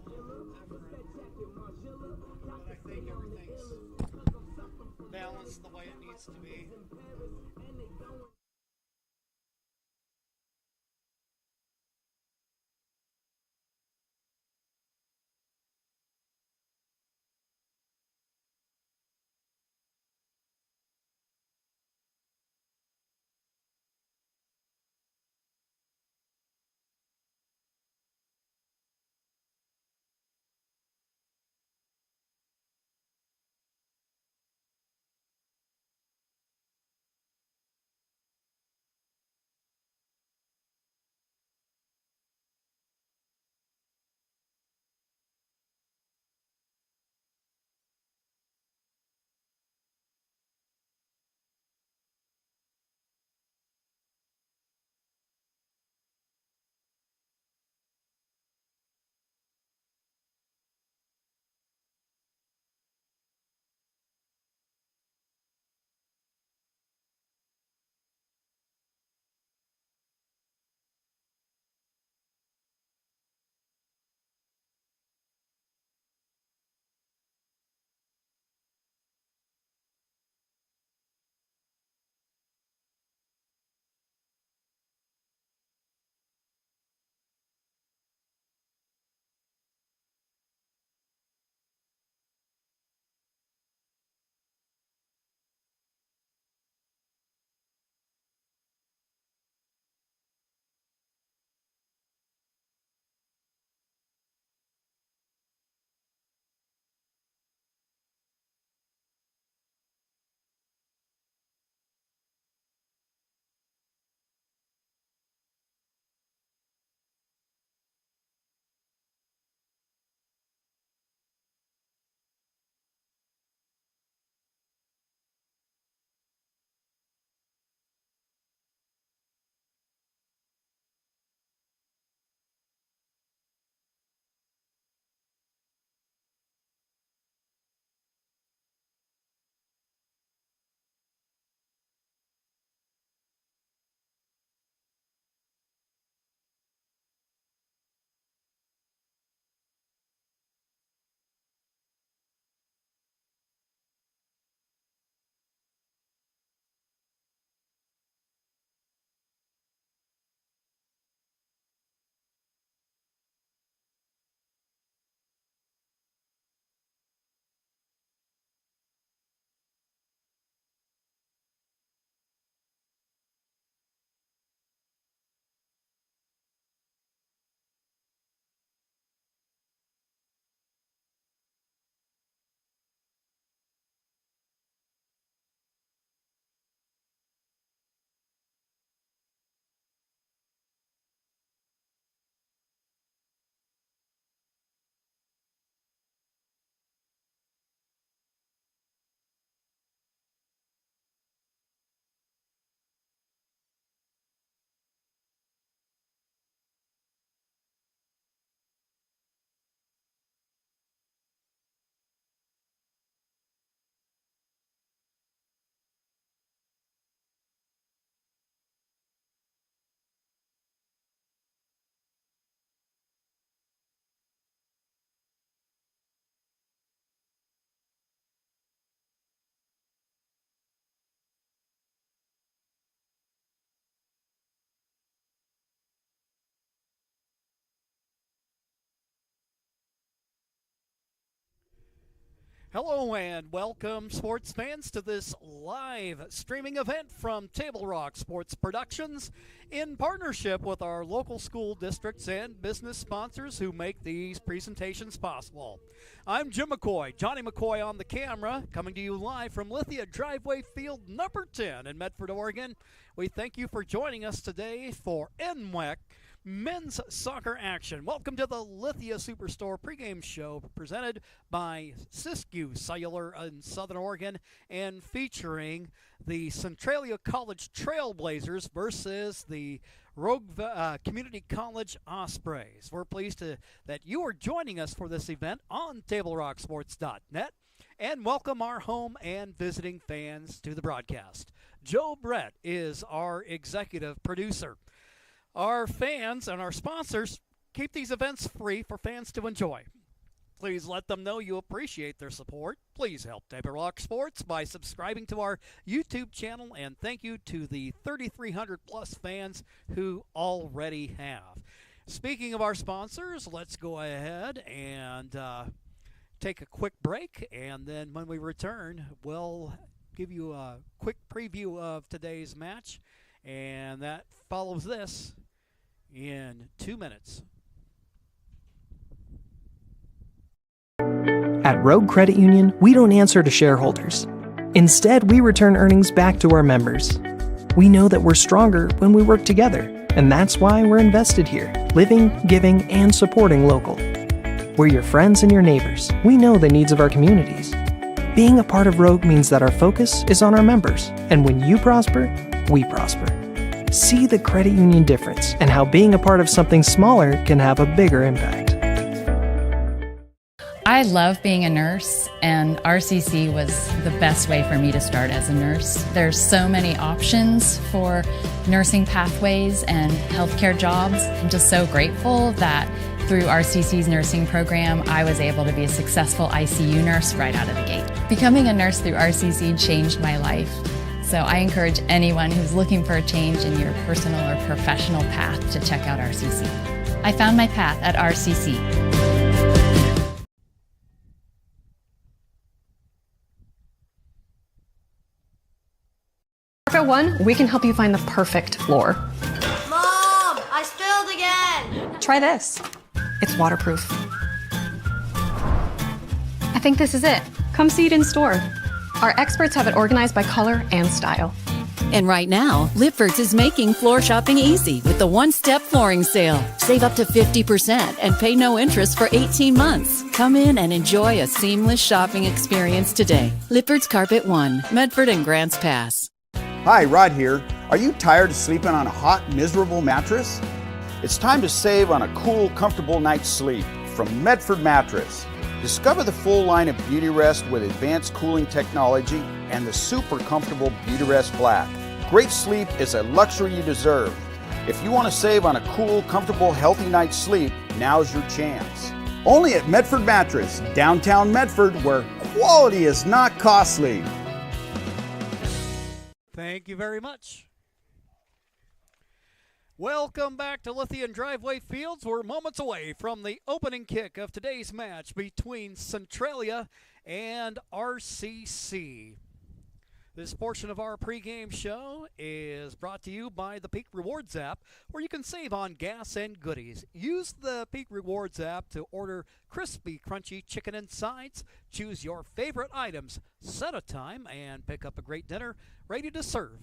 But I think everything's balanced the way it needs to be. Hello and welcome, sports fans, to this live streaming event from Table Rock Sports Productions in partnership with our local school districts and business sponsors who make these presentations possible. I'm Jim McCoy, Johnny McCoy on the camera, coming to you live from Lithia Driveway Field number 10 in Medford, Oregon. We thank you for joining us today for NWEC men's soccer action. Welcome to the Lithia Superstore pregame show presented by Siskiyou Cellular in Southern Oregon and featuring the Centralia College Trailblazers versus the Rogue Community College Ospreys. We're pleased that you are joining us for this event on TableRockSports.net and welcome our home and visiting fans to the broadcast. Joe Brett is our executive producer. Our fans and our sponsors keep these events free for fans to enjoy. Please let them know you appreciate their support. Please help Table Rock Sports by subscribing to our YouTube channel, and thank you to the 3,300 plus fans who already have. Speaking of our sponsors, let's go ahead and take a quick break, and then when we return, we'll give you a quick preview of today's match, and that follows this in 2 minutes. At Rogue Credit Union, we don't answer to shareholders. Instead, we return earnings back to our members. We know that we're stronger when we work together, and that's why we're invested here, living, giving, and supporting local. We're your friends and your neighbors. We know the needs of our communities. Being a part of Rogue means that our focus is on our members, and when you prosper, we prosper. See the credit union difference and how being a part of something smaller can have a bigger impact. I love being a nurse, and RCC was the best way for me to start as a nurse. There's so many options for nursing pathways and healthcare jobs. I'm just so grateful that through RCC's nursing program, I was able to be a successful ICU nurse right out of the gate. Becoming a nurse through RCC changed my life. So I encourage anyone who's looking for a change in your personal or professional path to check out RCC. I found my path at RCC. Carpet One, we can help you find the perfect floor. Mom, I spilled again. Try this. It's waterproof. I think this is it. Come see it in store. Our experts have it organized by color and style. And right now, Lipford's is making floor shopping easy with the one-step flooring sale. Save up to 50% and pay no interest for 18 months. Come in and enjoy a seamless shopping experience today. Lipford's Carpet One, Medford and Grants Pass. Hi, Rod here. Are you tired of sleeping on a hot, miserable mattress? It's time to save on a cool, comfortable night's sleep from Medford Mattress. Discover the full line of Beauty Rest with advanced cooling technology and the super comfortable Beauty Rest Black. Great sleep is a luxury you deserve. If you want to save on a cool, comfortable, healthy night's sleep, now's your chance. Only at Medford Mattress, downtown Medford, where quality is not costly. Thank you very much. Welcome back to Lithium Driveway Fields. We're moments away from the opening kick of today's match between Centralia and RCC. This portion of our pregame show is brought to you by the Peak Rewards app, where you can save on gas and goodies. Use the Peak Rewards app to order crispy, crunchy chicken and sides. Choose your favorite items, set a time, and pick up a great dinner ready to serve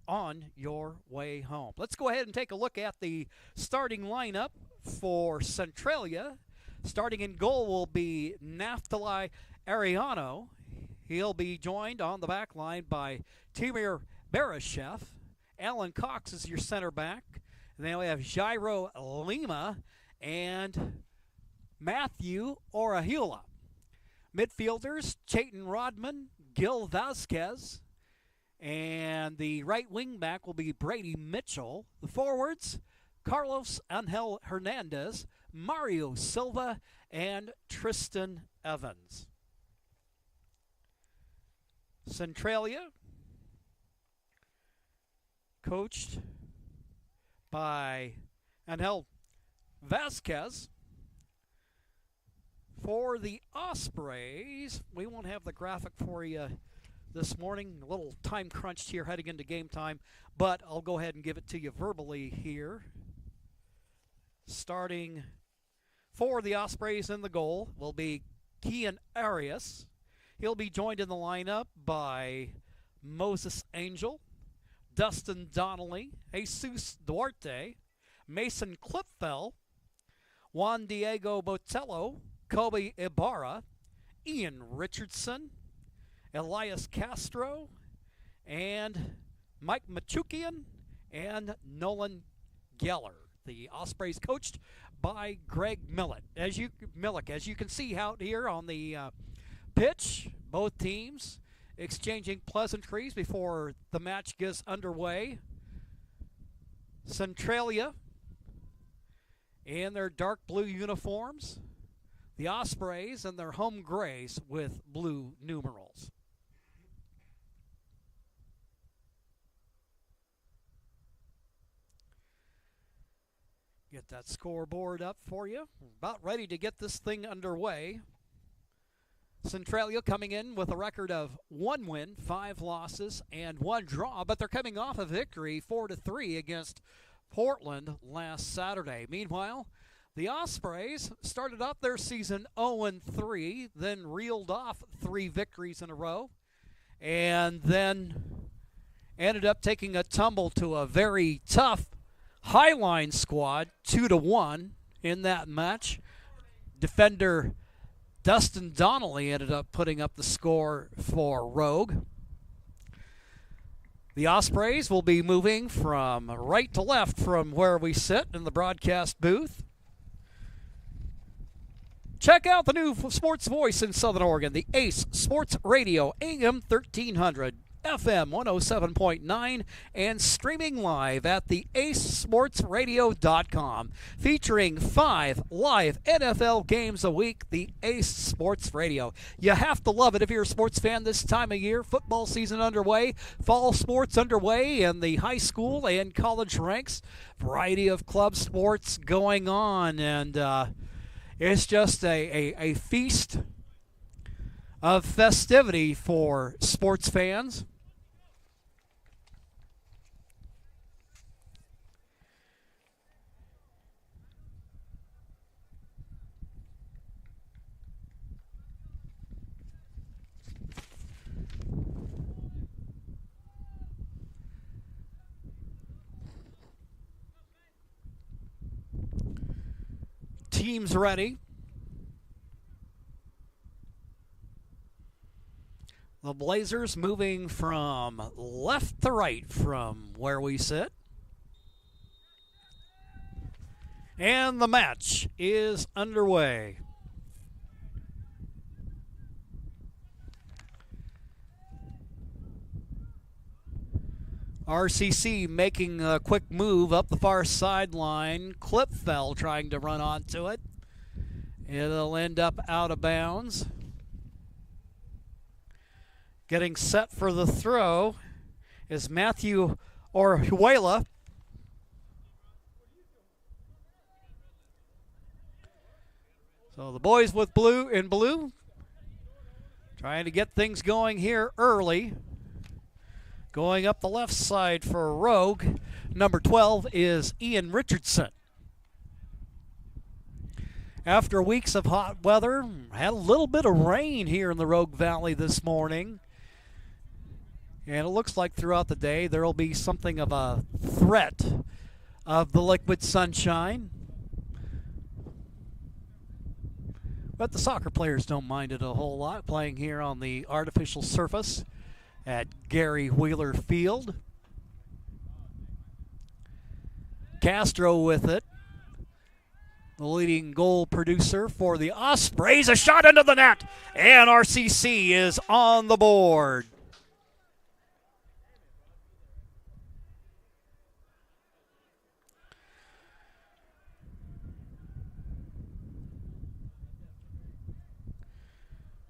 on your way home. Let's go ahead and take a look at the starting lineup for Centralia. Starting in goal will be Naftali Ariano. He'll be joined on the back line by Timur Barashev. Alan Cox is your center back. And then we have Jairo Lima and Matthew Orahila. Midfielders, Chayton Rodman, Gil Vasquez, and the right wing back will be Brady Mitchell. The forwards, Carlos Angel Hernandez, Mario Silva, and Tristan Evans. Centralia, coached by Angel Vasquez. For the Ospreys, we won't have the graphic for you this morning. A little time crunched here heading into game time, but I'll go ahead and give it to you verbally here. Starting for the Ospreys in the goal will be Kian Arias. He'll be joined in the lineup by Moses Angel, Dustin Donnelly, Jesus Duarte, Mason Klipfel, Juan Diego Botello, Kobe Ibarra, Ian Richardson, Elias Castro, and Mike Machukian, and Nolan Geller. The Ospreys coached by Greg Millick. As you can see out here on the pitch, both teams exchanging pleasantries before the match gets underway. Centralia in their dark blue uniforms. The Ospreys in their home grays with blue numerals. Get that scoreboard up for you. We're about ready to get this thing underway. Centralia coming in with a record of 1 win, 5 losses, and 1 draw, but they're coming off a victory 4-3 against Portland last Saturday. Meanwhile, the Ospreys started off their season 0-3, then reeled off 3 victories in a row, and then ended up taking a tumble to a very tough Highline squad, 2-1 in that match. Defender Dustin Donnelly ended up putting up the score for Rogue. The Ospreys will be moving from right to left from where we sit in the broadcast booth. Check out the new sports voice in Southern Oregon, the Ace Sports Radio, AM 1300. FM 107.9 and streaming live at the acesportsradio.com, featuring 5 live NFL games a week. The Ace Sports Radio. You have to love it if you're a sports fan this time of year. Football season underway, fall sports underway in the high school and college ranks. Variety of club sports going on, and it's just a feast of festivity for sports fans. Teams ready. The Blazers moving from left to right from where we sit. And the match is underway. RCC making a quick move up the far sideline. Clipfell trying to run onto it. It'll end up out of bounds. Getting set for the throw is Matthew Orhuela. So the boys with blue trying to get things going here early. Going up the left side for Rogue, number 12 is Ian Richardson. After weeks of hot weather, had a little bit of rain here in the Rogue Valley this morning. And it looks like throughout the day there will be something of a threat of the liquid sunshine. But the soccer players don't mind it a whole lot, playing here on the artificial surface at Gary Wheeler Field. Castro with it. The leading goal producer for the Ospreys. A shot into the net, and RCC is on the board.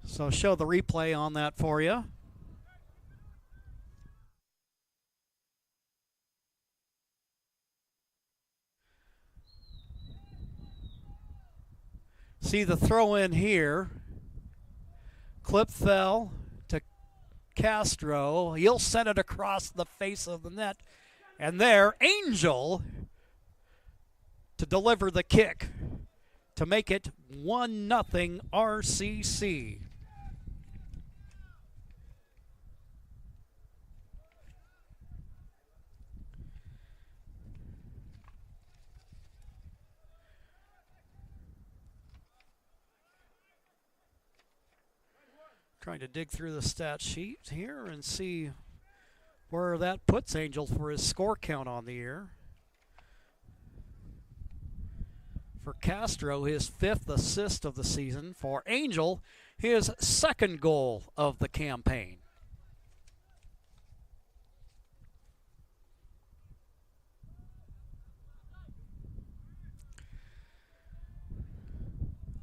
So show the replay on that for you. See the throw in here. Clip fell to Castro. He'll send it across the face of the net. And there, Angel to deliver the kick to make it 1-0 RCC. Trying to dig through the stat sheet here and see where that puts Angel for his score count on the year. For Castro, his 5th assist of the season. For Angel, his 2nd goal of the campaign.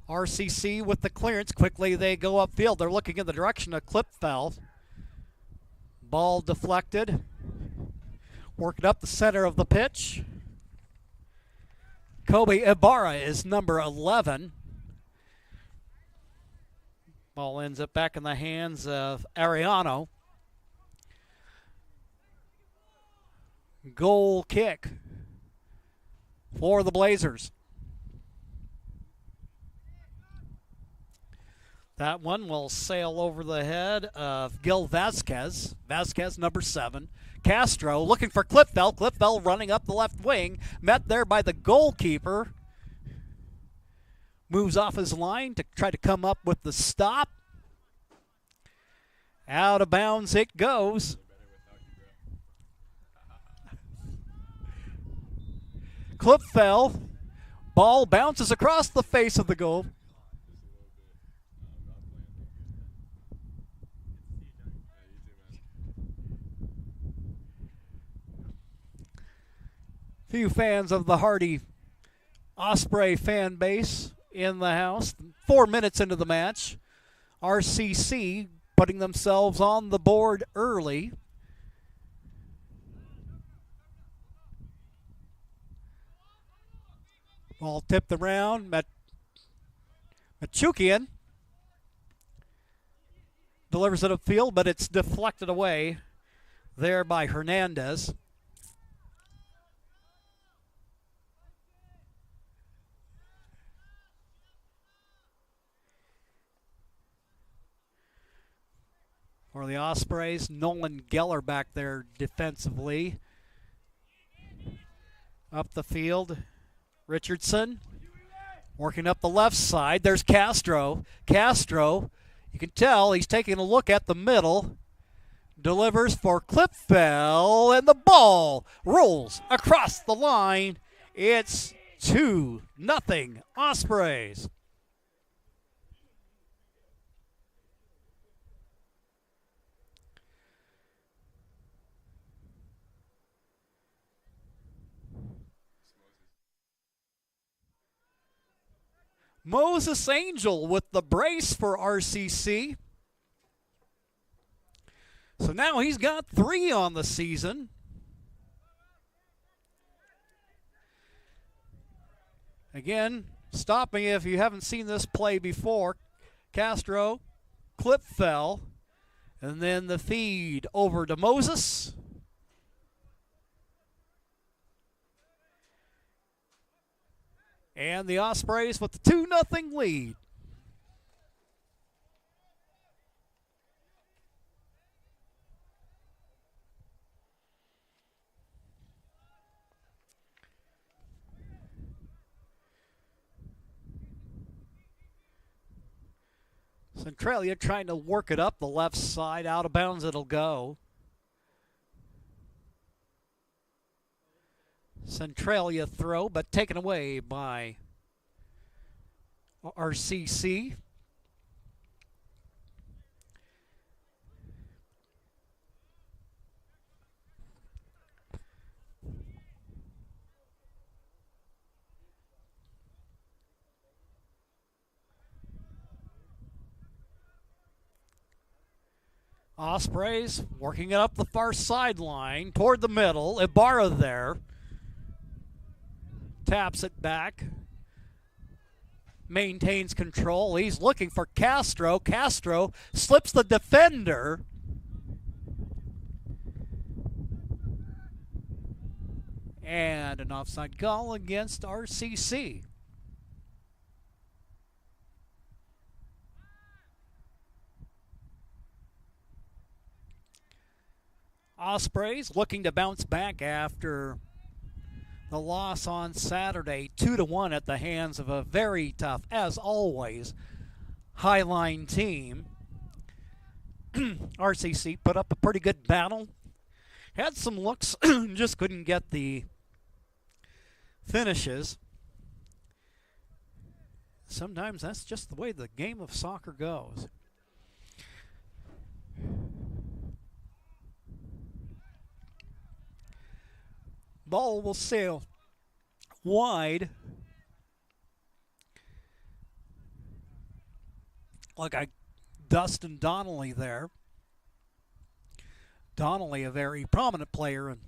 RCC with the clearance. Quickly they go upfield. They're looking in the direction of Clipfeld. Ball deflected. Working up the center of the pitch. Kobe Ibarra is number 11. Ball ends up back in the hands of Ariano. Goal kick for the Blazers. That one will sail over the head of Gil Vasquez. Vasquez, number 7. Castro looking for Clipfeld. Clipfeld running up the left wing. Met there by the goalkeeper. Moves off his line to try to come up with the stop. Out of bounds it goes. Clipfeld. Ball bounces across the face of the goal. Few fans of the Hardy Osprey fan base in the house. 4 minutes into the match. RCC putting themselves on the board early. Ball tipped around. Machukian delivers it upfield, but it's deflected away there by Hernandez. For the Ospreys, Nolan Geller back there defensively. Up the field, Richardson working up the left side. There's Castro. Castro, you can tell he's taking a look at the middle. Delivers for Clipfeld, and the ball rolls across the line. It's 2-0 Ospreys. Moses Angel with the brace for RCC. So now he's got 3 on the season. Again, stopping if you haven't seen this play before. Castro, Clipfeld, and then the feed over to Moses. And the Ospreys with the 2-0 lead. Centralia trying to work it up the left side. Out of bounds it'll go. Centralia throw, but taken away by RCC. Ospreys working it up the far sideline toward the middle. Ibarra there. Taps it back. Maintains control. He's looking for Castro. Castro slips the defender. And an offside goal against RCC. Ospreys looking to bounce back after the loss on Saturday, 2-1 at the hands of a very tough, as always, Highline team. RCC put up a pretty good battle. Had some looks, just couldn't get the finishes. Sometimes that's just the way the game of soccer goes. Ball will sail wide. Look, Dustin Donnelly there. Donnelly, a very prominent player in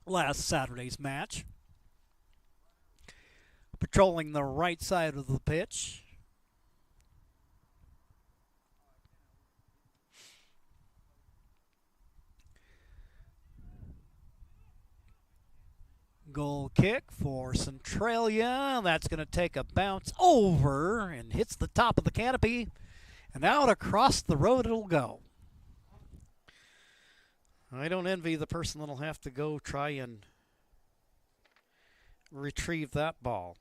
last Saturday's match. Patrolling the right side of the pitch. Goal kick for Centralia. That's going to take a bounce over and hits the top of the canopy. And out across the road it'll go. I don't envy the person that'll have to go try and retrieve that ball.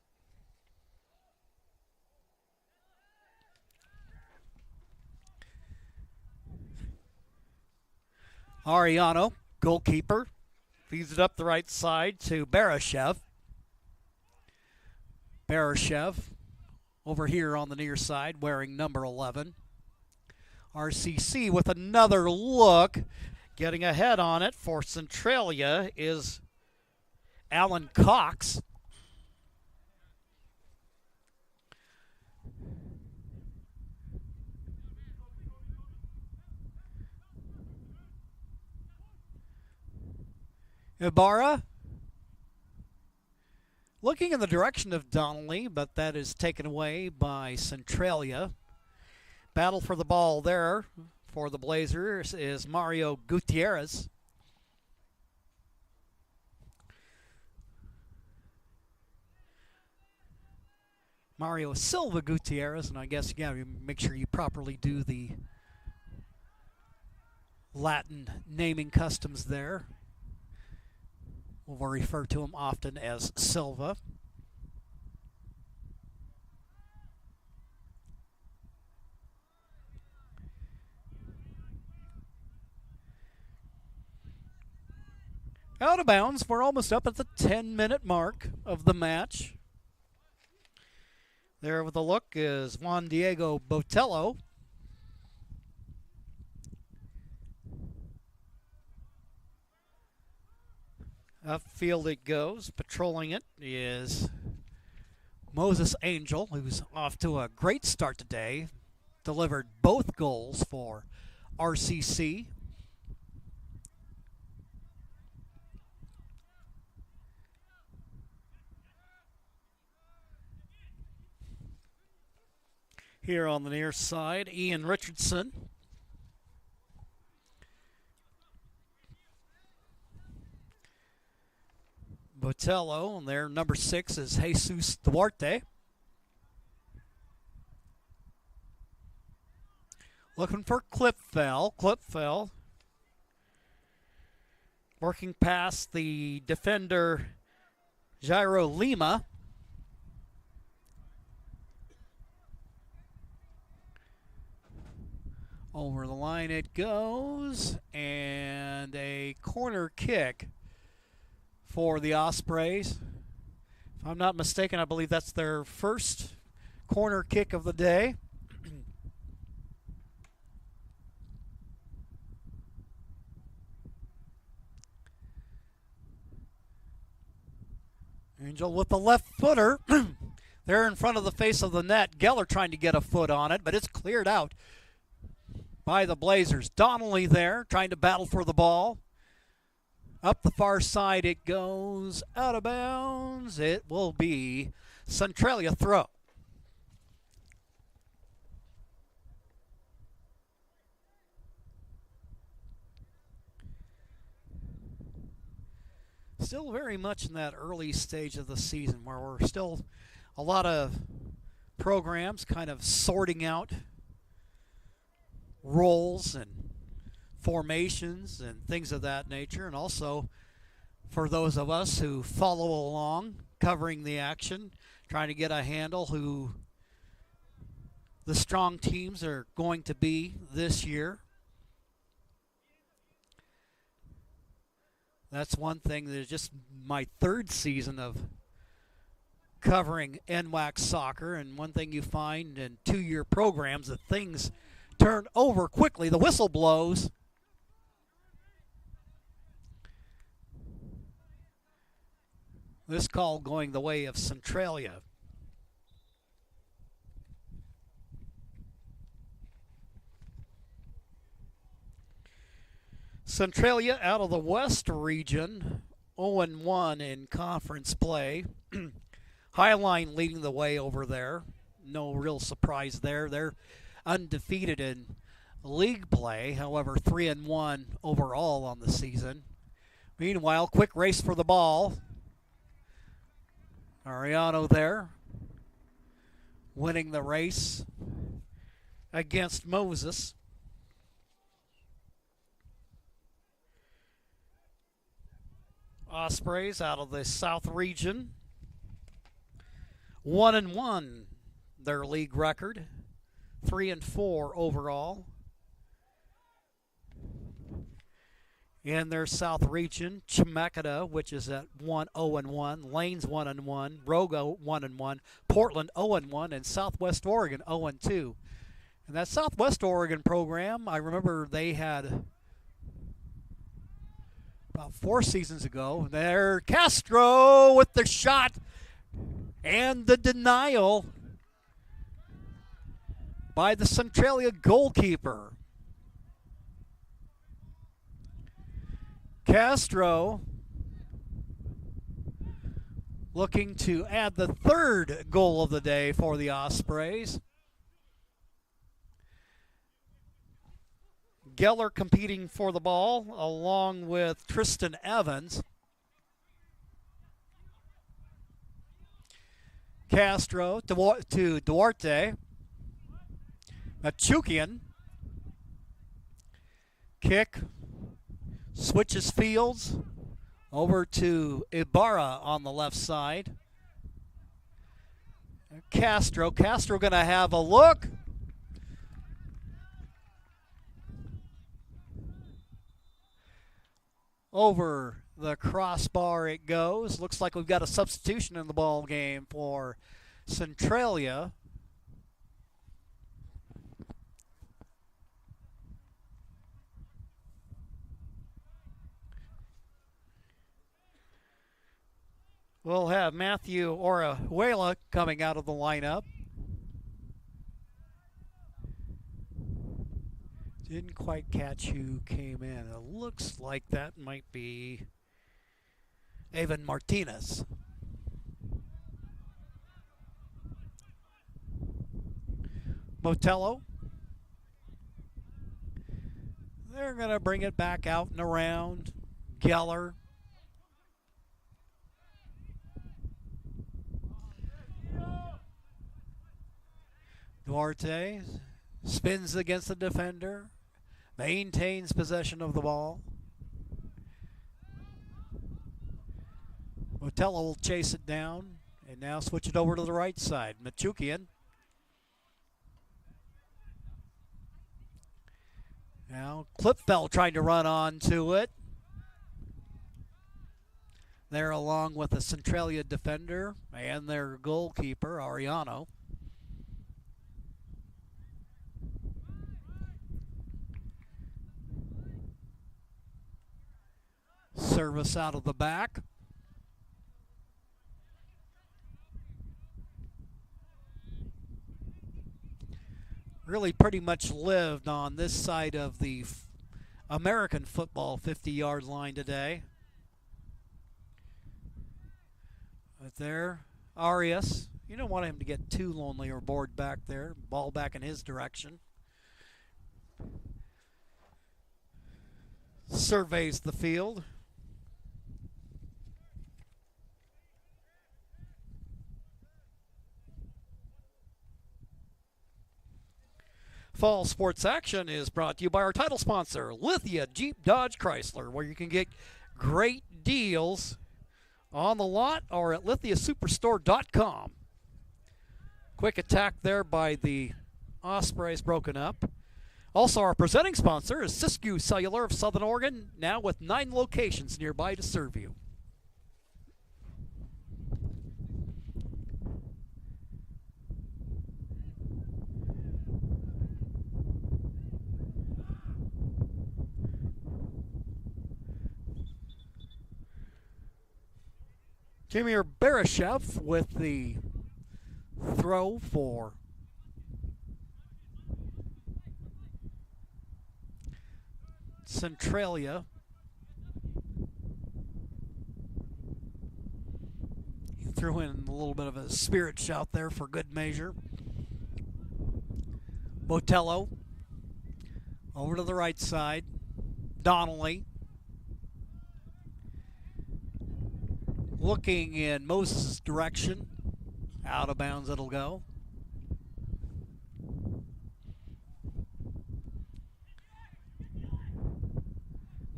Ariano, goalkeeper, feeds it up the right side to Barashev. Barashev over here on the near side wearing number 11. RCC with another look. Getting ahead on it for Centralia is Alan Cox. Ibarra looking in the direction of Donnelly, but that is taken away by Centralia. Battle for the ball there for the Blazers is Mario Gutierrez. Mario Silva Gutierrez, and I guess you gotta make sure you properly do the Latin naming customs there. We'll refer to him often as Silva. Out of bounds. We're almost up at the 10-minute mark of the match. There with a look is Juan Diego Botello. Upfield it goes. Patrolling it is Moses Angel, who's off to a great start today. Delivered both goals for RCC. Here on the near side, Ian Richardson. Botello, and their number 6 is Jesus Duarte. Looking for Clipfell. Clipfell working past the defender Jairo Lima. Over the line it goes, and a corner kick for the Ospreys. If I'm not mistaken, I believe that's their first corner kick of the day. Angel with the left footer. They're in front of the face of the net. Geller trying to get a foot on it, but it's cleared out by the Blazers. Donnelly there trying to battle for the ball. Up the far side it goes, out of bounds. It will be Centralia throw. Still very much in that early stage of the season where we're still a lot of programs kind of sorting out roles and formations and things of that nature, and also for those of us who follow along, covering the action, trying to get a handle who the strong teams are going to be this year. That's one thing that is just my third season of covering NWAC soccer, and one thing you find in two-year programs that things turn over quickly. The whistle blows. This call going the way of Centralia. Centralia out of the West region, 0-1 in conference play. Highline leading the way over there. No real surprise there. They're undefeated in league play, however, 3-1 overall on the season. Meanwhile, quick race for the ball. Ariano there, winning the race against Moses. Ospreys out of the South region, 1-1 their league record, 3-4 overall. In their South region, Chemeketa, which is at 0-1, Lane's 1-1, Rogo 1-1, Portland 0-1, and Southwest Oregon 0-2. And that Southwest Oregon program, I remember they had about 4 seasons ago. There, Castro with the shot and the denial by the Centralia goalkeeper. Castro looking to add the 3rd goal of the day for the Ospreys. Geller competing for the ball along with Tristan Evans. Castro to Duarte. Machukian. Kick. Switches fields over to Ibarra on the left side. Castro going to have a look. Over the crossbar it goes. Looks like we've got a substitution in the ball game for Centralia. We'll have Matthew Orihuela coming out of the lineup. Didn't quite catch who came in. It looks like that might be Evan Martinez. Botello. They're going to bring it back out and around. Geller. Duarte spins against the defender, maintains possession of the ball. Botello will chase it down and now switch it over to the right side. Machukian. Now Klipfeld trying to run onto it. There along with the Centralia defender and their goalkeeper, Ariano. Service out of the back. Really pretty much lived on this side of the American football 50-yard line today. But there, Arias. You don't want him to get too lonely or bored back there. Ball back in his direction. Surveys the field. Fall Sports Action is brought to you by our title sponsor, Lithia Jeep Dodge Chrysler, where you can get great deals on the lot or at lithiasuperstore.com. Quick attack there by the Ospreys, broken up. Also, our presenting sponsor is Siskiyou Cellular of Southern Oregon, now with 9 locations nearby to serve you. Timur Barashev with the throw for Centralia. He threw in a little bit of a spirit shout there for good measure. Botello over to the right side. Donnelly looking in Moses' direction. Out of bounds it'll go.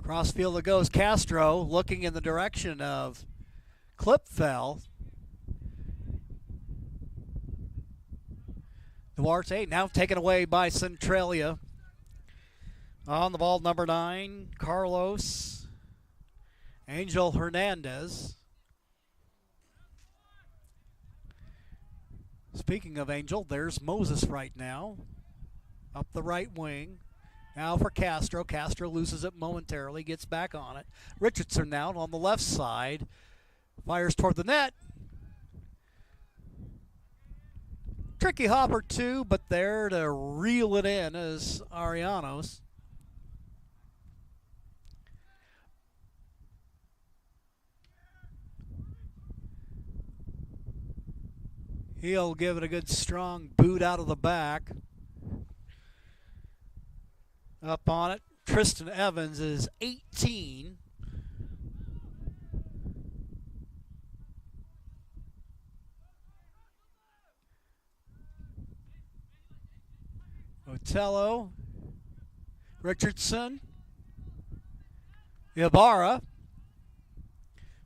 Crossfield it goes. Castro looking in the direction of Clipfell. Duarte now taken away by Centralia. On the ball, number 9, Carlos Angel Hernandez. Speaking of Angel, there's Moses right now. Up the right wing. Now for Castro. Castro loses it momentarily, gets back on it. Richardson now on the left side. Fires toward the net. Tricky hopper too, but there to reel it in is Arianos. He'll give it a good strong boot out of the back. Up on it, Tristan Evans is 18. Otello, Richardson, Ibarra,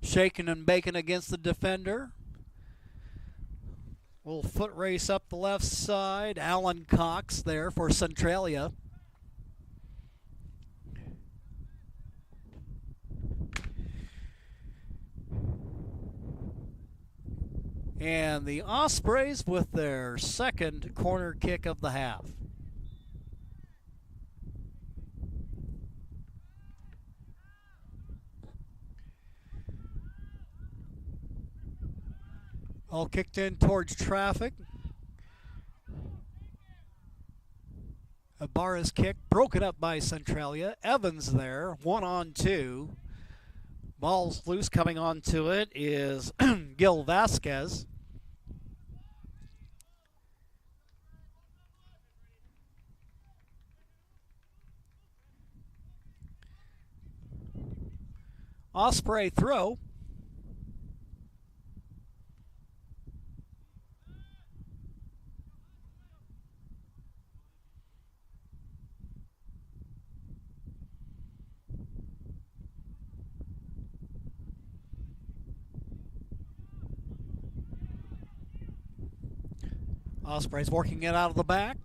shaking and baking against the defender. Little foot race up the left side. Alan Cox there for Centralia. And the Ospreys with their second corner kick of the half. All kicked in towards traffic. Ibarra's kick broken up by Centralia. Evans there, 1-on-2. Ball's loose. Coming onto it is Gil Vasquez. Osprey throw. Osprey's working it out of the back.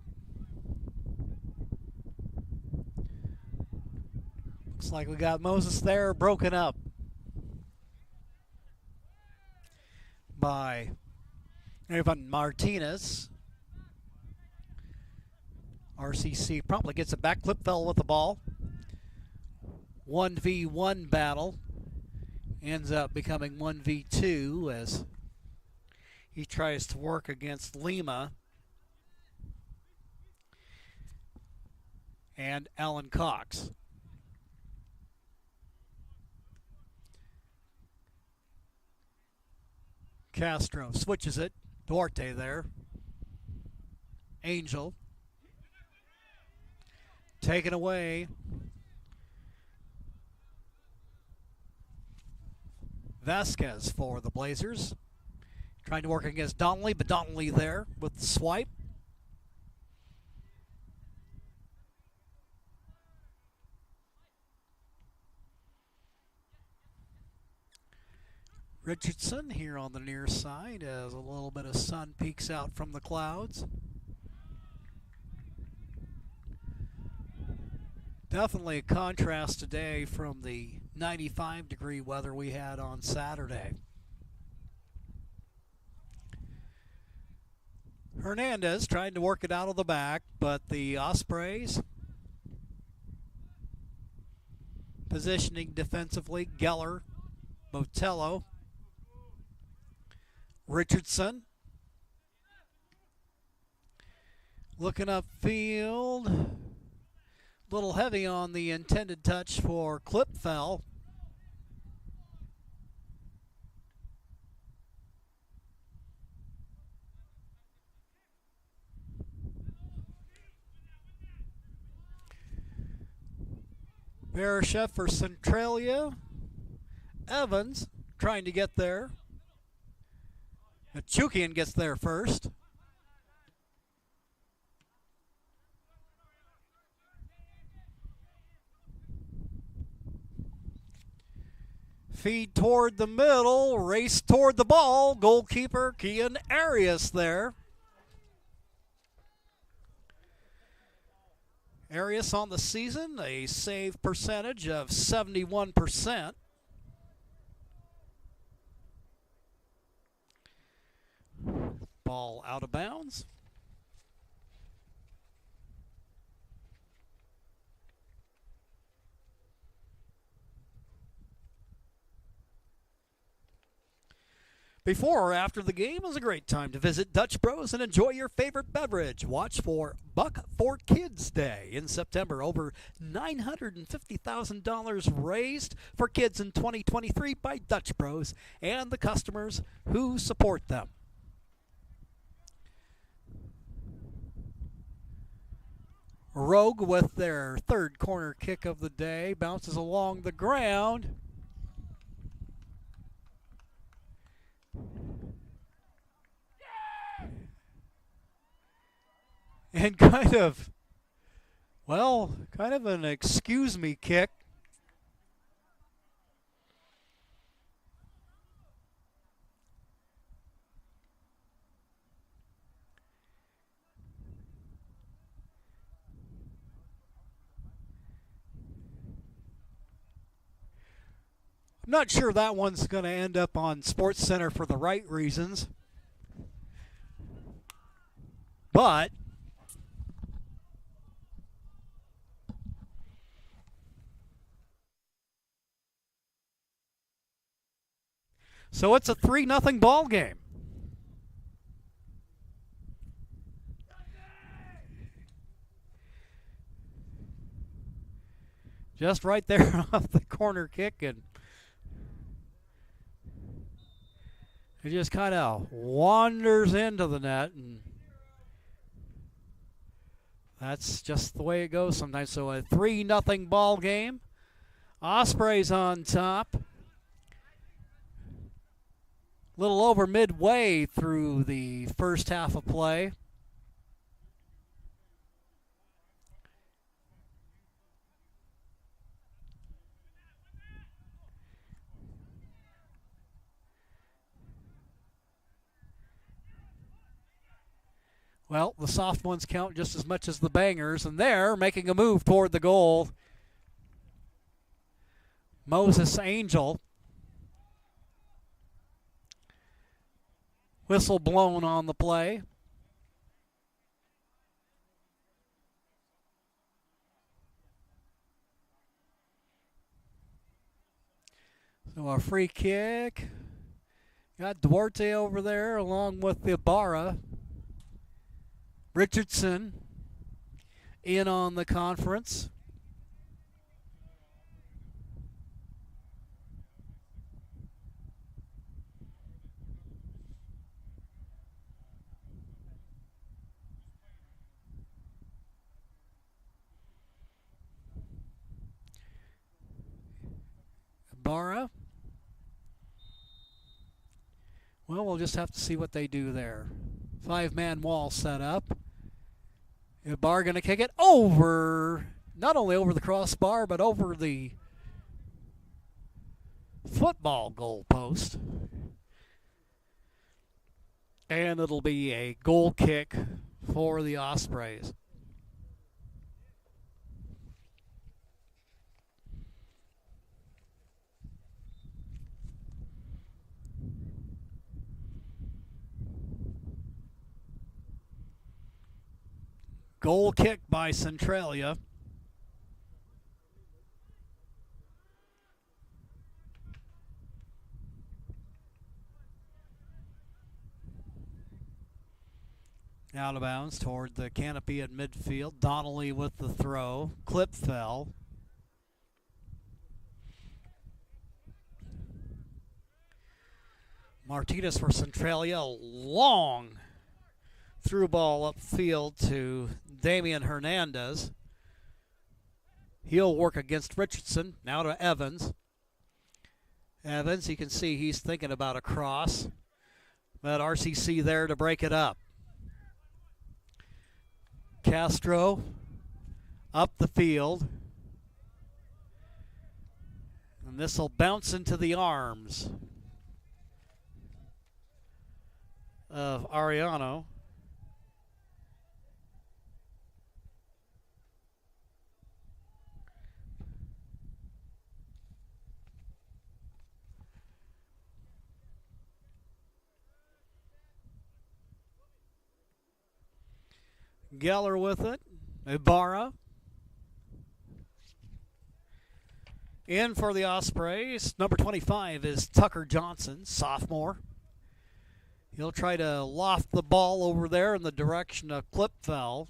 Looks like we got Moses there broken up by Evan Martinez. RCC promptly gets it back. Clipfell with the ball. 1v1 battle. Ends up becoming 1v2 as he tries to work against Lima and Alan Cox. Castro switches it. Duarte there. Angel. Taken away. Vasquez for the Blazers. Trying to work against Donnelly, but Donnelly there with the swipe. Richardson here on the near side as a little bit of sun peeks out from the clouds. Definitely a contrast today from the 95-degree weather we had on Saturday. Hernandez trying to work it out of the back, but the Ospreys positioning defensively. Geller, Botello, Richardson looking upfield. Little heavy on the intended touch for Clipfell. Barishev for Centralia. Evans trying to get there. Chukian gets there first. Feed toward the middle, race toward the ball. Goalkeeper Kian Arias there. Arias on the season, a save percentage of 71%. Ball out of bounds. Before or after the game is a great time to visit Dutch Bros and enjoy your favorite beverage. Watch for Buck for Kids Day in September. Over $950,000 raised for kids in 2023 by Dutch Bros and the customers who support them. Rogue with their third corner kick of the day bounces along the ground. And kind of an excuse me kick. I'm not sure that one's going to end up on Sports Center for the right reasons. But so it's a 3-0 ball game. Just right there off the corner kick, and it just kind of wanders into the net, and that's just the way it goes sometimes. So a 3-0 ball game. Ospreys on top. Little over midway through the first half of play. Well, the soft ones count just as much as the bangers, and they're making a move toward the goal. Moses Angel. Whistle blown on the play. So a free kick. Got Duarte over there along with Ibarra. Richardson in on the conference. Ibarra. Well, we'll just have to see what they do there. 5-man wall set up. Ibarra going to kick it over, not only over the crossbar, but over the football goal post. And it'll be a goal kick for the Ospreys. Goal kick by Centralia. Out of bounds toward the canopy at midfield. Donnelly with the throw. Clip fell. Martinez for Centralia. Long through ball upfield to Damian Hernandez. He'll work against Richardson. Now to Evans. Evans, you can see he's thinking about a cross. But RCC there to break it up. Castro up the field. And this will bounce into the arms of Ariano. Geller with it. Ibarra. In for the Ospreys. Number 25 is Tucker Johnson, sophomore. He'll try to loft the ball over there in the direction of Clip fell.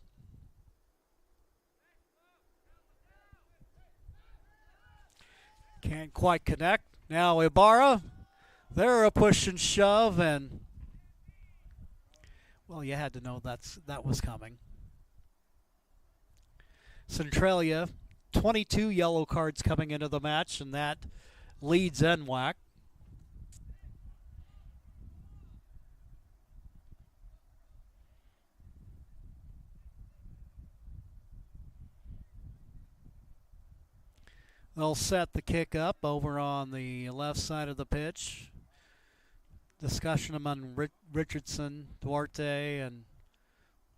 Can't quite connect. Now Ibarra. They're a push and shove, and well, you had to know that was coming. Centralia, 22 yellow cards coming into the match, and that leads NWAC. They'll set the kick up over on the left side of the pitch. Discussion among Richardson, Duarte, and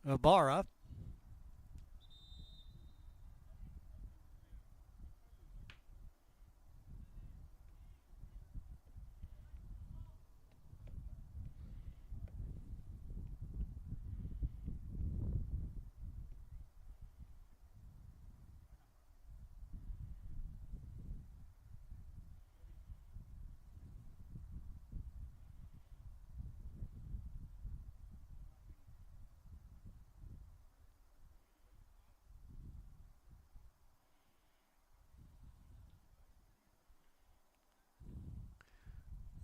Ibarra.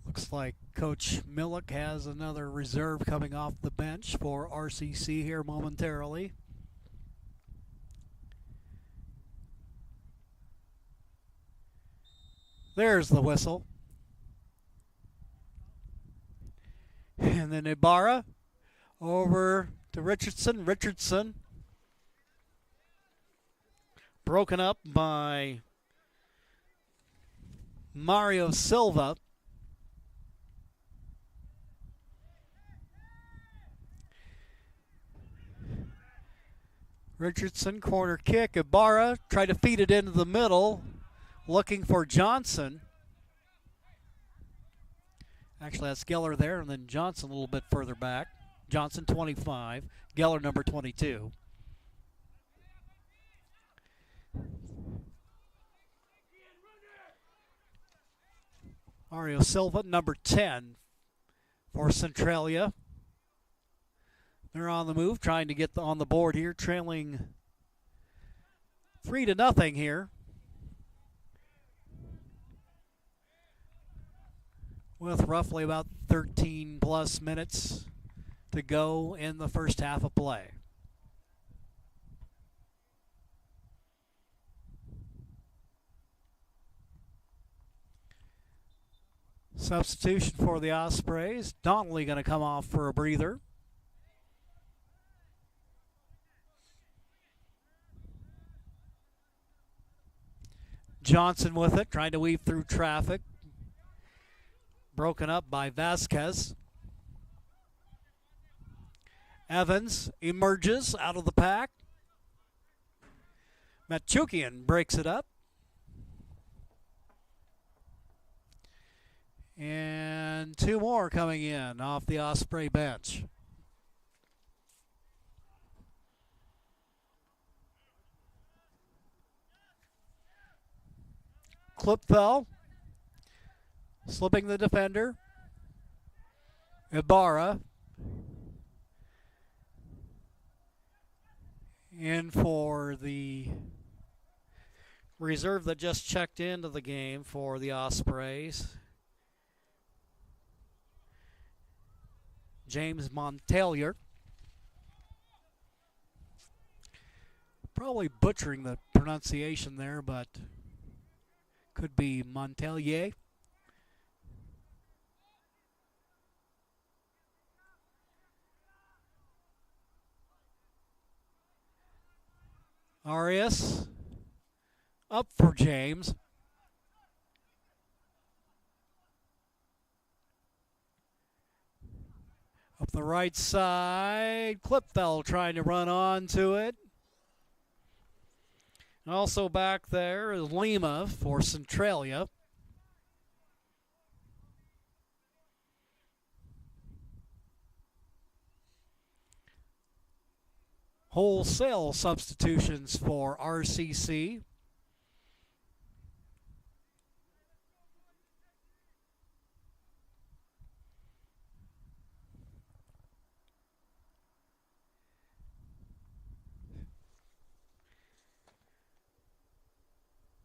Looks like Coach Millick has another reserve coming off the bench for RCC here momentarily. There's the whistle. And then Ibarra over to Richardson. Richardson broken up by Mario Silva. Richardson, corner kick. Ibarra tried to feed it into the middle, looking for Johnson. Actually, that's Geller there, and then Johnson a little bit further back. Johnson, 25. Geller, number 22. Mario Silva, number 10 for Centralia. They're on the move, trying to get on the board here, trailing 3-0 here. With roughly about 13 plus minutes to go in the first half of play. Substitution for the Ospreys. Donnelly going to come off for a breather. Johnson with it, trying to weave through traffic. Broken up by Vasquez. Evans emerges out of the pack. Machukian breaks it up. And two more coming in off the Osprey bench. Clip fell. Slipping the defender. Ibarra. In for the reserve that just checked into the game for the Ospreys, James Montelier. Probably butchering the pronunciation there, but could be Montelier. Arias up for James. Up the right side, Klipfeld trying to run onto it. And also back there is Lima for Centralia. Wholesale substitutions for RCC.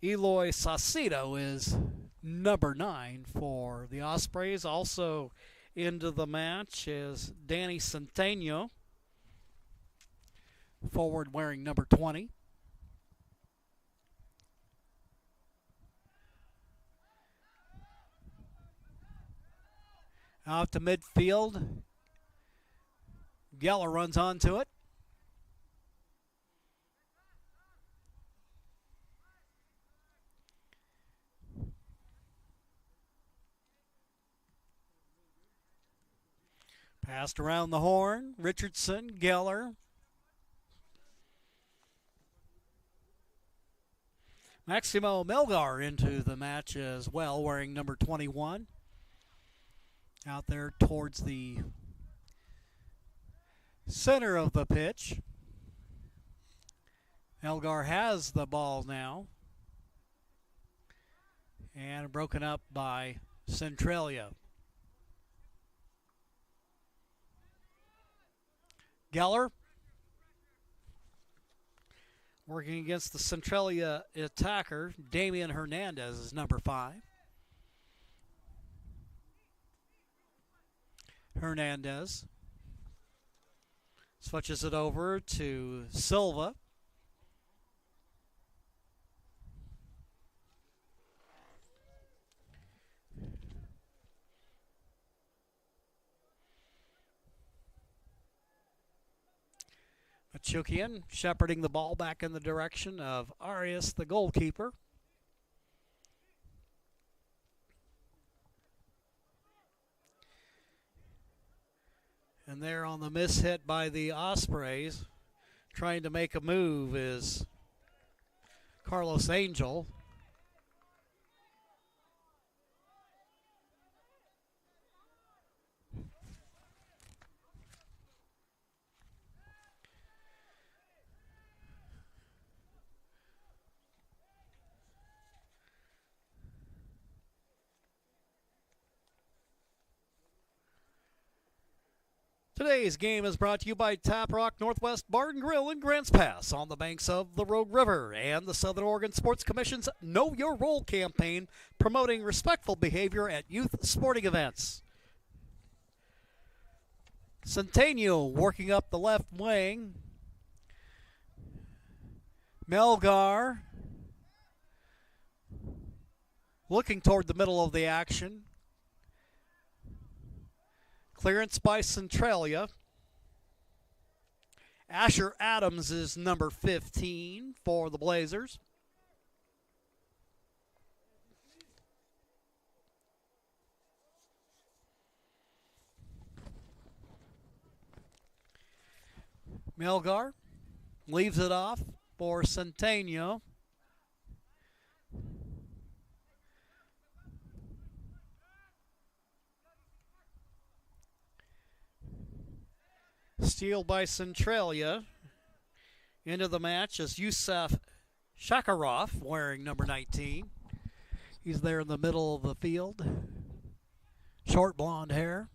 Eloy Saucedo is number 9 for the Ospreys. Also into the match is Danny Centeno, forward wearing number 20. Out to midfield. Geller runs onto it. Passed around the horn. Richardson, Geller. Maximo Melgar into the match as well, wearing number 21. Out there towards the center of the pitch. Melgar has the ball now. And broken up by Centralia. Geller working against the Centralia attacker. Damian Hernandez is number 5. Hernandez switches it over to Silva. Machukian shepherding the ball back in the direction of Arias, the goalkeeper. And there on the miss hit by the Ospreys, trying to make a move, is Carlos Angel. Today's game is brought to you by Tap Rock Northwest Bar and Grill in Grants Pass on the banks of the Rogue River and the Southern Oregon Sports Commission's Know Your Role campaign, promoting respectful behavior at youth sporting events. Centennial working up the left wing. Melgar looking toward the middle of the action. Clearance by Centralia. Asher Adams is number 15 for the Blazers. Melgar leaves it off for Centennial. Steal by Centralia. Into the match is Yusuf Shakarov wearing number 19. He's there in the middle of the field. Short blonde hair.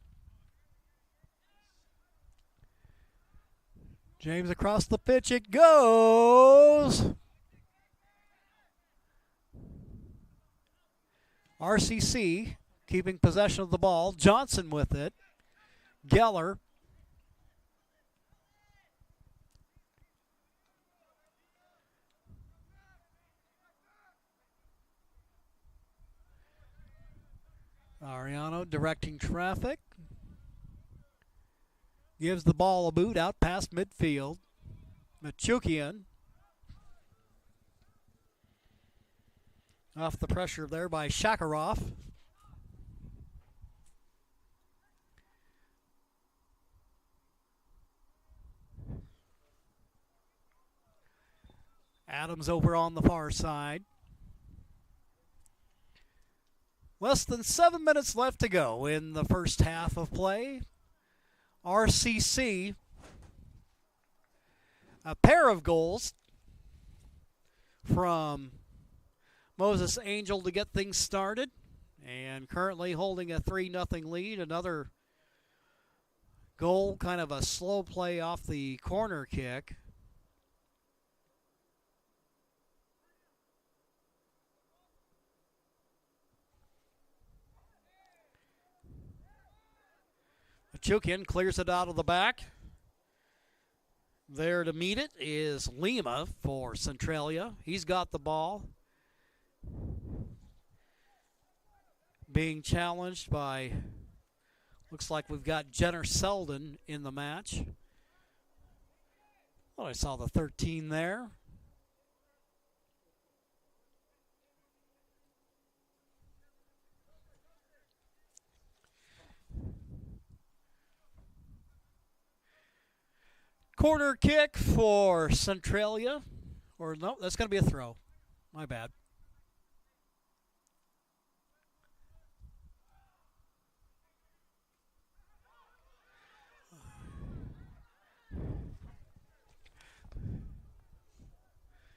James across the pitch, it goes. RCC keeping possession of the ball. Johnson with it. Geller. Ariano directing traffic. Gives the ball a boot out past midfield. Machukian. Off the pressure there by Shakarov. Adams over on the far side. Less than 7 minutes left to go in the first half of play. RCC, a pair of goals from Moses Angel to get things started, and currently holding a 3-0 lead. Another goal, kind of a slow play off the corner kick. Machukian clears it out of the back. There to meet it is Lima for Centralia. He's got the ball. Being challenged by, looks like we've got Jenner Selden in the match. Well, I saw the 13 there. Corner kick for Centralia. Or no, that's going to be a throw. My bad.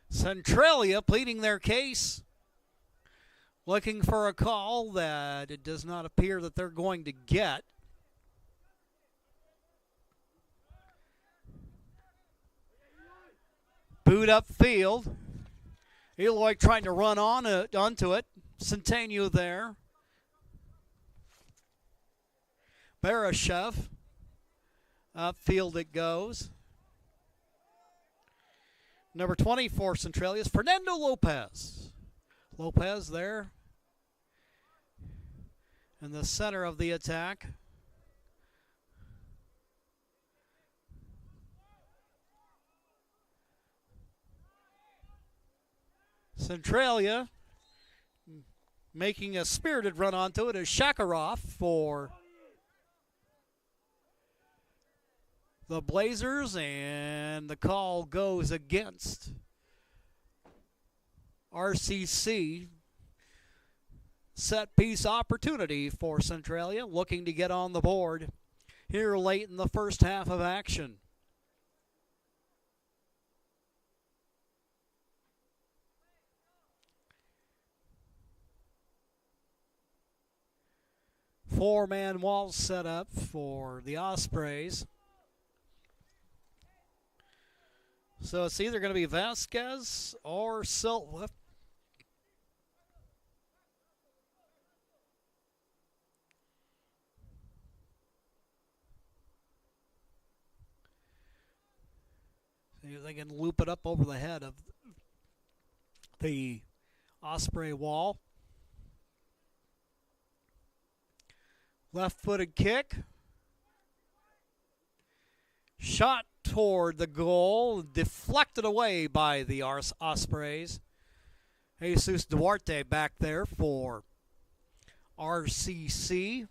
Centralia pleading their case. Looking for a call that it does not appear that they're going to get. Boot upfield. Eloy trying to run onto it. Centennial there. Barashev. Upfield it goes. Number 20 for Centralia is Fernando Lopez. Lopez there in the center of the attack. Centralia making a spirited run onto it is Shakarov for the Blazers, and the call goes against RCC. Set piece opportunity for Centralia, looking to get on the board here late in the first half of action. Four-man wall set up for the Ospreys. So it's either going to be Vasquez or Silva. See if they can loop it up over the head of the Osprey wall. Left-footed kick. Shot toward the goal, deflected away by the Ospreys. Jesus Duarte back there for RCC.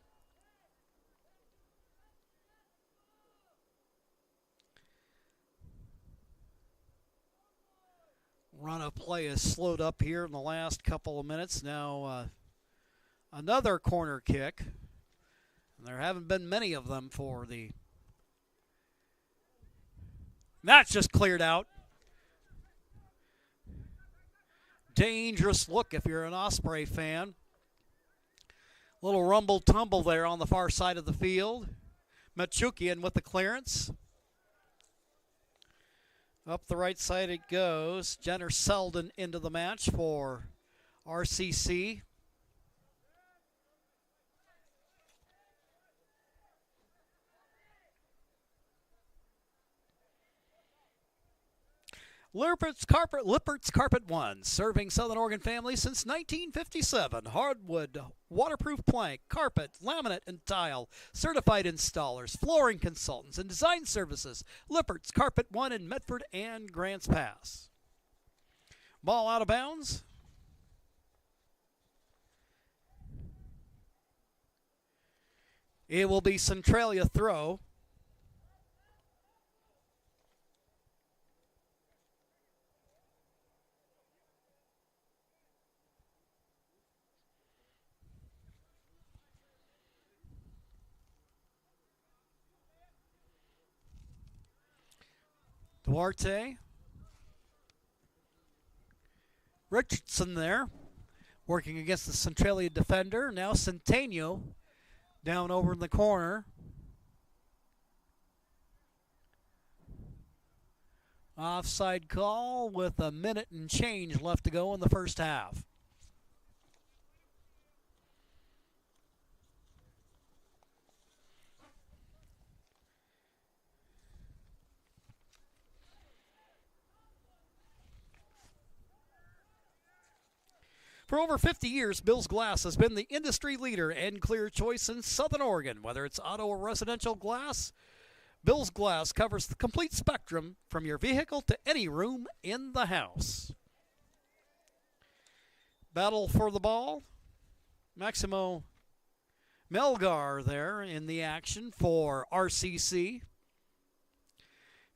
Run of play is slowed up here in the last couple of minutes. Now another corner kick. And there haven't been many of them for the... That's just cleared out. Dangerous look if you're an Osprey fan. Little rumble tumble there on the far side of the field. Machukian with the clearance. Up the right side it goes. Jenner Selden into the match for RCC. Lippert's Carpet One, serving Southern Oregon families since 1957. Hardwood, waterproof plank, carpet, laminate, and tile. Certified installers, flooring consultants, and design services. Lippert's Carpet One in Medford and Grants Pass. Ball out of bounds. It will be Centralia throw. Duarte. Richardson there, working against the Centralia defender. Now Centennial down over in the corner. Offside call with a minute and change left to go in the first half. For over 50 years, Bill's Glass has been the industry leader and clear choice in Southern Oregon. Whether it's auto or residential glass, Bill's Glass covers the complete spectrum from your vehicle to any room in the house. Battle for the ball. Maximo Melgar there in the action for RCC.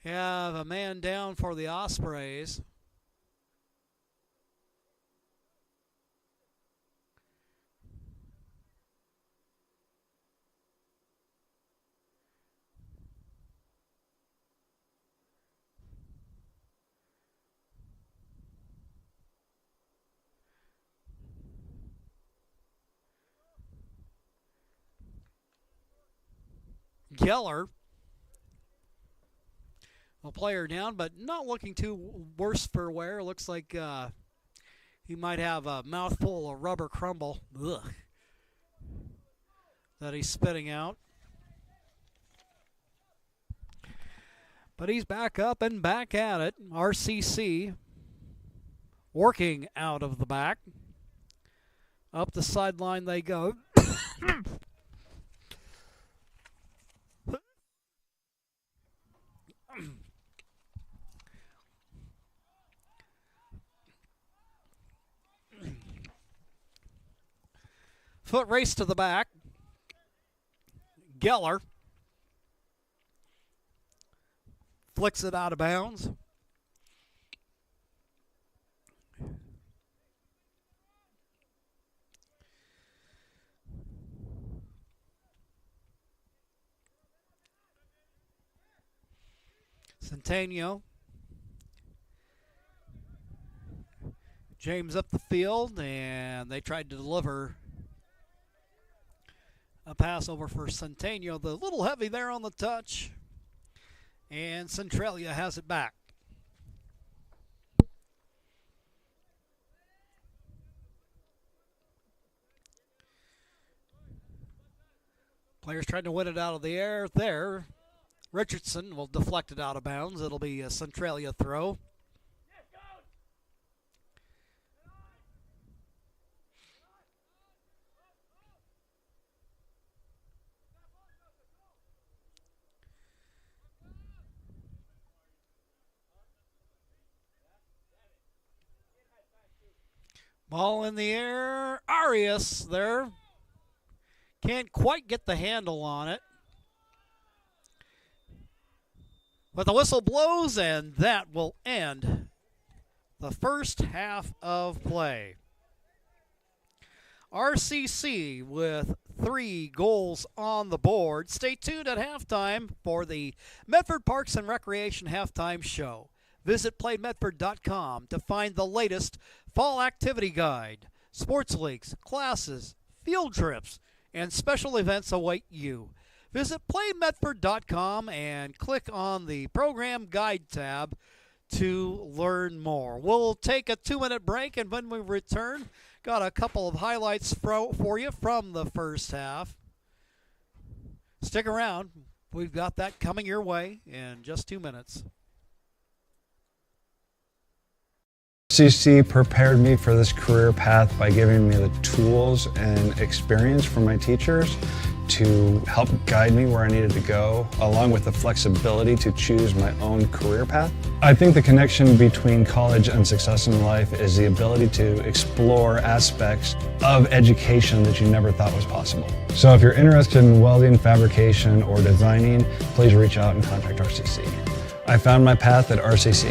Have a man down for the Ospreys. Geller, a player down, but not looking too worse for wear. Looks like he might have a mouthful of rubber crumble that he's spitting out. But he's back up and back at it. RCC working out of the back. Up the sideline they go. Foot race to the back. Geller flicks it out of bounds. Centennial. James up the field, and they tried to deliver a pass over for Centennial. The little heavy there on the touch. And Centralia has it back. Players trying to win it out of the air there. Richardson will deflect it out of bounds. It'll be a Centralia throw. Ball in the air. Arias there. Can't quite get the handle on it. But the whistle blows, and that will end the first half of play. RCC with 3 goals on the board. Stay tuned at halftime for the Medford Parks and Recreation halftime show. Visit playmedford.com to find the latest fall activity guide. Sports leagues, classes, field trips, and special events await you. Visit playmedford.com and click on the program guide tab to learn more. We'll take a 2-minute break, and when we return, got a couple of highlights for you from the first half. Stick around. We've got that coming your way in just 2 minutes. RCC prepared me for this career path by giving me the tools and experience from my teachers to help guide me where I needed to go, along with the flexibility to choose my own career path. I think the connection between college and success in life is the ability to explore aspects of education that you never thought was possible. So if you're interested in welding, fabrication, or designing, please reach out and contact RCC. I found my path at RCC.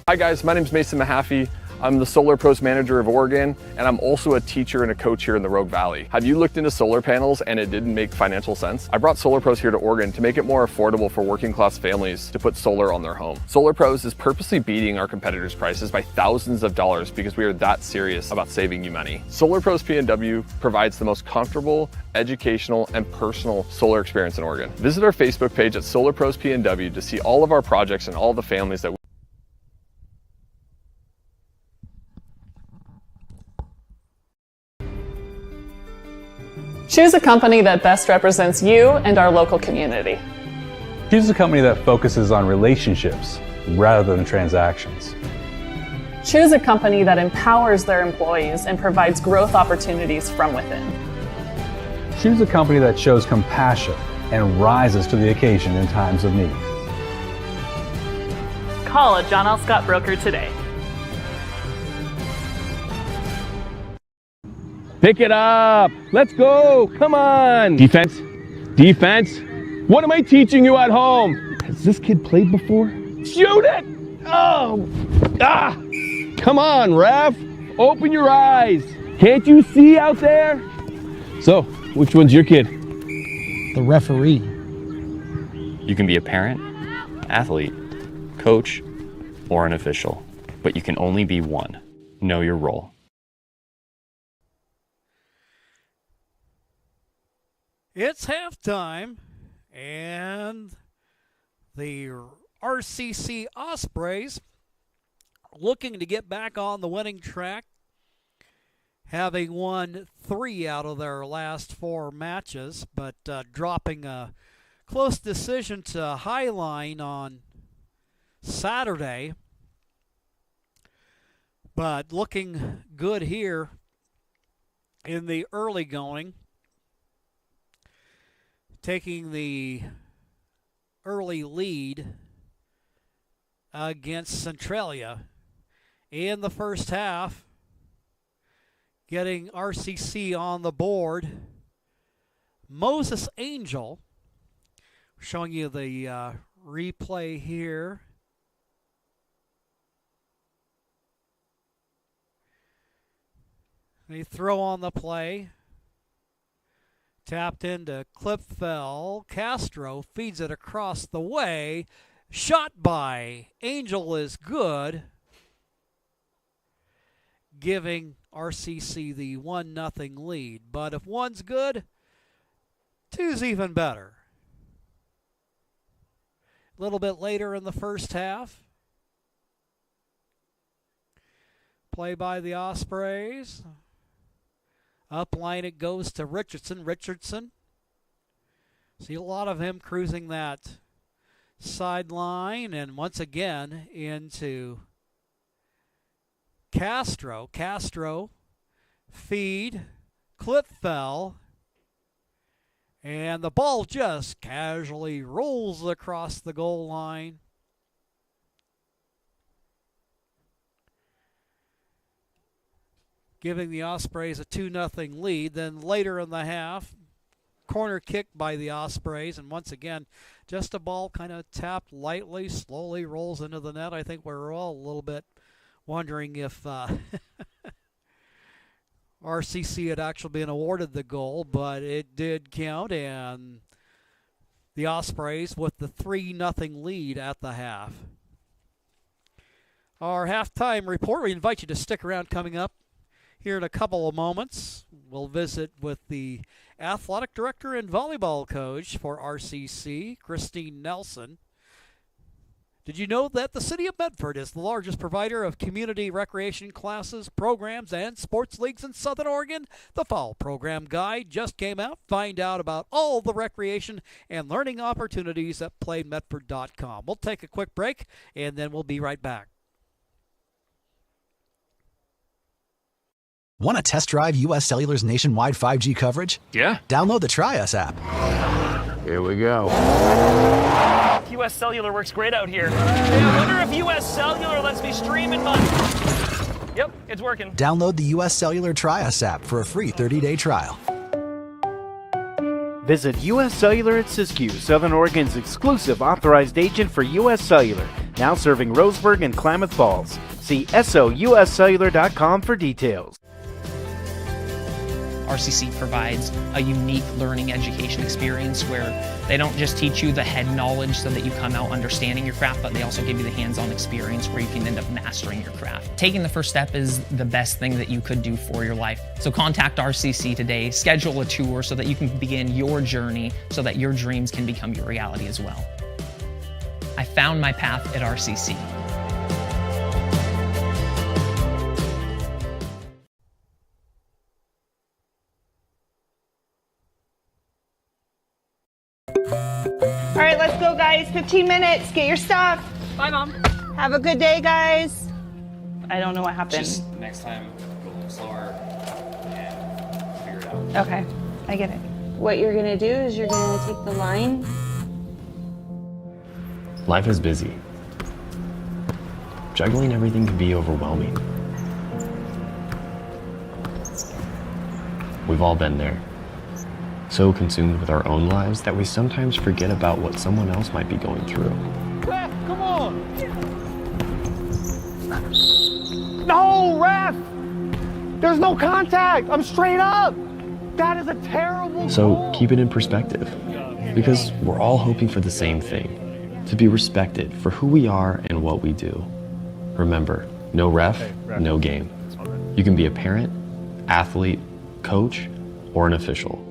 Hi guys, my name is Mason Mahaffey. I'm the Solar Pros Manager of Oregon, and I'm also a teacher and a coach here in the Rogue Valley. Have you looked into solar panels and it didn't make financial sense? I brought Solar Pros here to Oregon to make it more affordable for working class families to put solar on their home. Solar Pros is purposely beating our competitors' prices by thousands of dollars because we are that serious about saving you money. Solar Pros PNW provides the most comfortable, educational, and personal solar experience in Oregon. Visit our Facebook page at Solar Pros PNW to see all of our projects and all the families that Choose a company that best represents you and our local community. Choose a company that focuses on relationships rather than transactions. Choose a company that empowers their employees and provides growth opportunities from within. Choose a company that shows compassion and rises to the occasion in times of need. Call a John L. Scott broker today. Pick it up. Let's go. Come on. Defense. Defense. What am I teaching you at home? Has this kid played before? Shoot it. Oh. Ah. Come on, ref. Open your eyes. Can't you see out there? So, which one's your kid? The referee. You can be a parent, athlete, coach, or an official, but you can only be one. Know your role. It's halftime, and the RCC Ospreys looking to get back on the winning track, having won 3 out of their last 4 matches, but dropping a close decision to Highline on Saturday. But looking good here in the early going. Taking the early lead against Centralia in the first half, getting RCC on the board. Moses Angel, showing you the replay here. They throw on the play. Tapped into Clipfell. Castro feeds it across the way. Shot by Angel is good, giving RCC the 1-0 lead. But if 1's good, 2's even better. A little bit later in the first half. Play by the Ospreys. Up line it goes to Richardson. Richardson. See a lot of him cruising that sideline. And once again into Castro. Castro. Feed. Clipfell. And the ball just casually rolls across the goal line. Giving the Ospreys a 2-0 lead. Then later in the half, corner kick by the Ospreys. And once again, just a ball kind of tapped lightly, slowly rolls into the net. I think we're all a little bit wondering if RCC had actually been awarded the goal, but it did count. And the Ospreys with the 3-0 lead at the half. Our halftime report, we invite you to stick around coming up. Here in a couple of moments, we'll visit with the athletic director and volleyball coach for RCC, Christine Nelson. Did you know that the City of Medford is the largest provider of community recreation classes, programs, and sports leagues in Southern Oregon? The Fall Program Guide just came out. Find out about all the recreation and learning opportunities at playmedford.com. We'll take a quick break, and then we'll be right back. Want to test drive U.S. Cellular's nationwide 5G coverage? Yeah. Download the Try Us app. Here we go. U.S. Cellular works great out here. Hey, I wonder if U.S. Cellular lets me stream in my... Yep, it's working. Download the U.S. Cellular Try Us app for a free 30-day trial. Visit U.S. Cellular at Siskiyou, Southern Oregon's exclusive authorized agent for U.S. Cellular, now serving Roseburg and Klamath Falls. See SOUScellular.com for details. RCC provides a unique learning education experience where they don't just teach you the head knowledge so that you come out understanding your craft, but they also give you the hands-on experience where you can end up mastering your craft. Taking the first step is the best thing that you could do for your life. So contact RCC today, schedule a tour so that you can begin your journey so that your dreams can become your reality as well. I found my path at RCC. All right, let's go, guys. 15 minutes. Get your stuff. Bye, Mom. Have a good day, guys. I don't know what happened. Just next time, go a little slower and figure it out. Okay, I get it. What you're going to do is you're going to take the line. Life is busy. Juggling everything can be overwhelming. We've all been there. So consumed with our own lives that we sometimes forget about what someone else might be going through. Ref, come on! No, ref! There's no contact! I'm straight up! That is a terrible So goal. keep it in perspective, because we're all hoping for the same thing, to be respected for who we are and what we do. Remember, no ref, no game. You can be a parent, athlete, coach, or an official.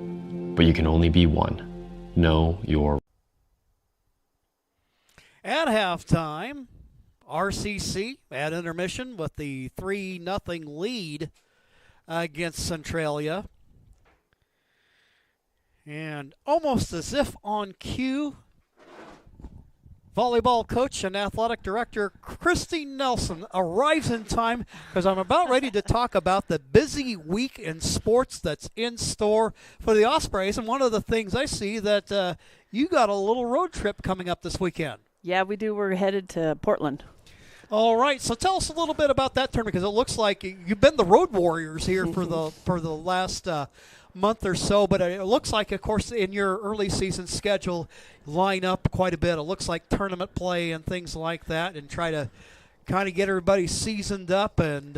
But you can only be one. Know your... At halftime, RCC at intermission with the 3-0 lead against Centralia. And almost as if on cue, volleyball coach and athletic director Christy Nelson arrives in time because I'm about ready to talk about the busy week in sports that's in store for the Ospreys. And one of the things I see that you got a little road trip coming up this weekend. Yeah, we do. We're headed to Portland. All right, so tell us a little bit about that tournament because it looks like you've been the road warriors here for the last month or so, but it looks like, of course, in your early season schedule, line up quite a bit. It looks like tournament play and things like that, and try to kind of get everybody seasoned up and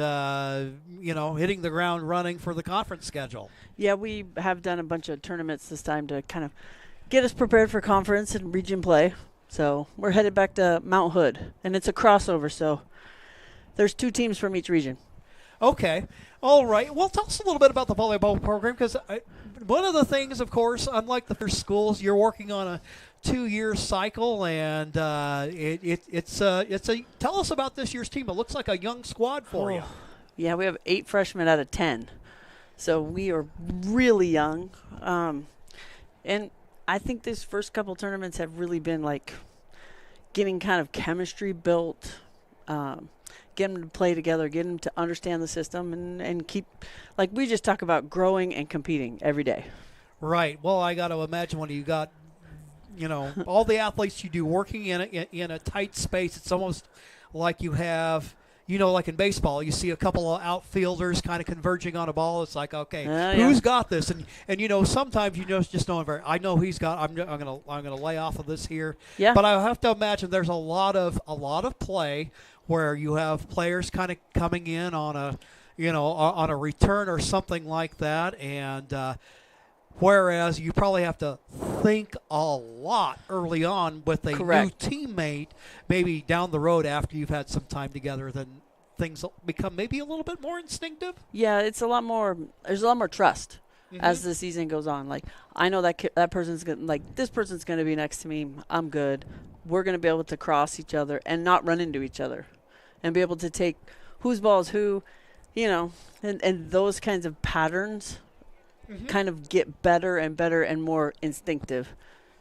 hitting the ground running for the conference schedule. Yeah, we have done a bunch of tournaments this time to kind of get us prepared for conference and region play. So we're headed back to Mount Hood, and it's a crossover, so there's 2 teams from each region. Okay. All right. Well, tell us a little bit about the volleyball program because one of the things, of course, unlike the first schools, you're working on a 2-year cycle, and tell us about this year's team. It looks like a young squad for you. Yeah, we have 8 freshmen out of 10, so we are really young. And I think these first couple tournaments have really been like getting kind of chemistry built. Get them to play together, get them to understand the system, and keep, like we just talk about, growing and competing every day. Right. Well, I got to imagine when you got, all the athletes you do working in a tight space, it's almost like you have, like in baseball, you see a couple of outfielders kind of converging on a ball. It's like, okay, who's got this? And sometimes just know I know he's got. I'm gonna lay off of this here. Yeah. But I have to imagine there's a lot of play where you have players kind of coming in on a return or something like that, and whereas you probably have to think a lot early on with a Correct. new teammate, maybe down the road after you've had some time together, then things become maybe a little bit more instinctive. Yeah, it's a lot more. There's a lot more trust as the season goes on. Like I know that person's gonna, like this person's going to be next to me. I'm good. we're going to be able to cross each other and not run into each other and be able to take whose ball is who, and those kinds of patterns kind of get better and better and more instinctive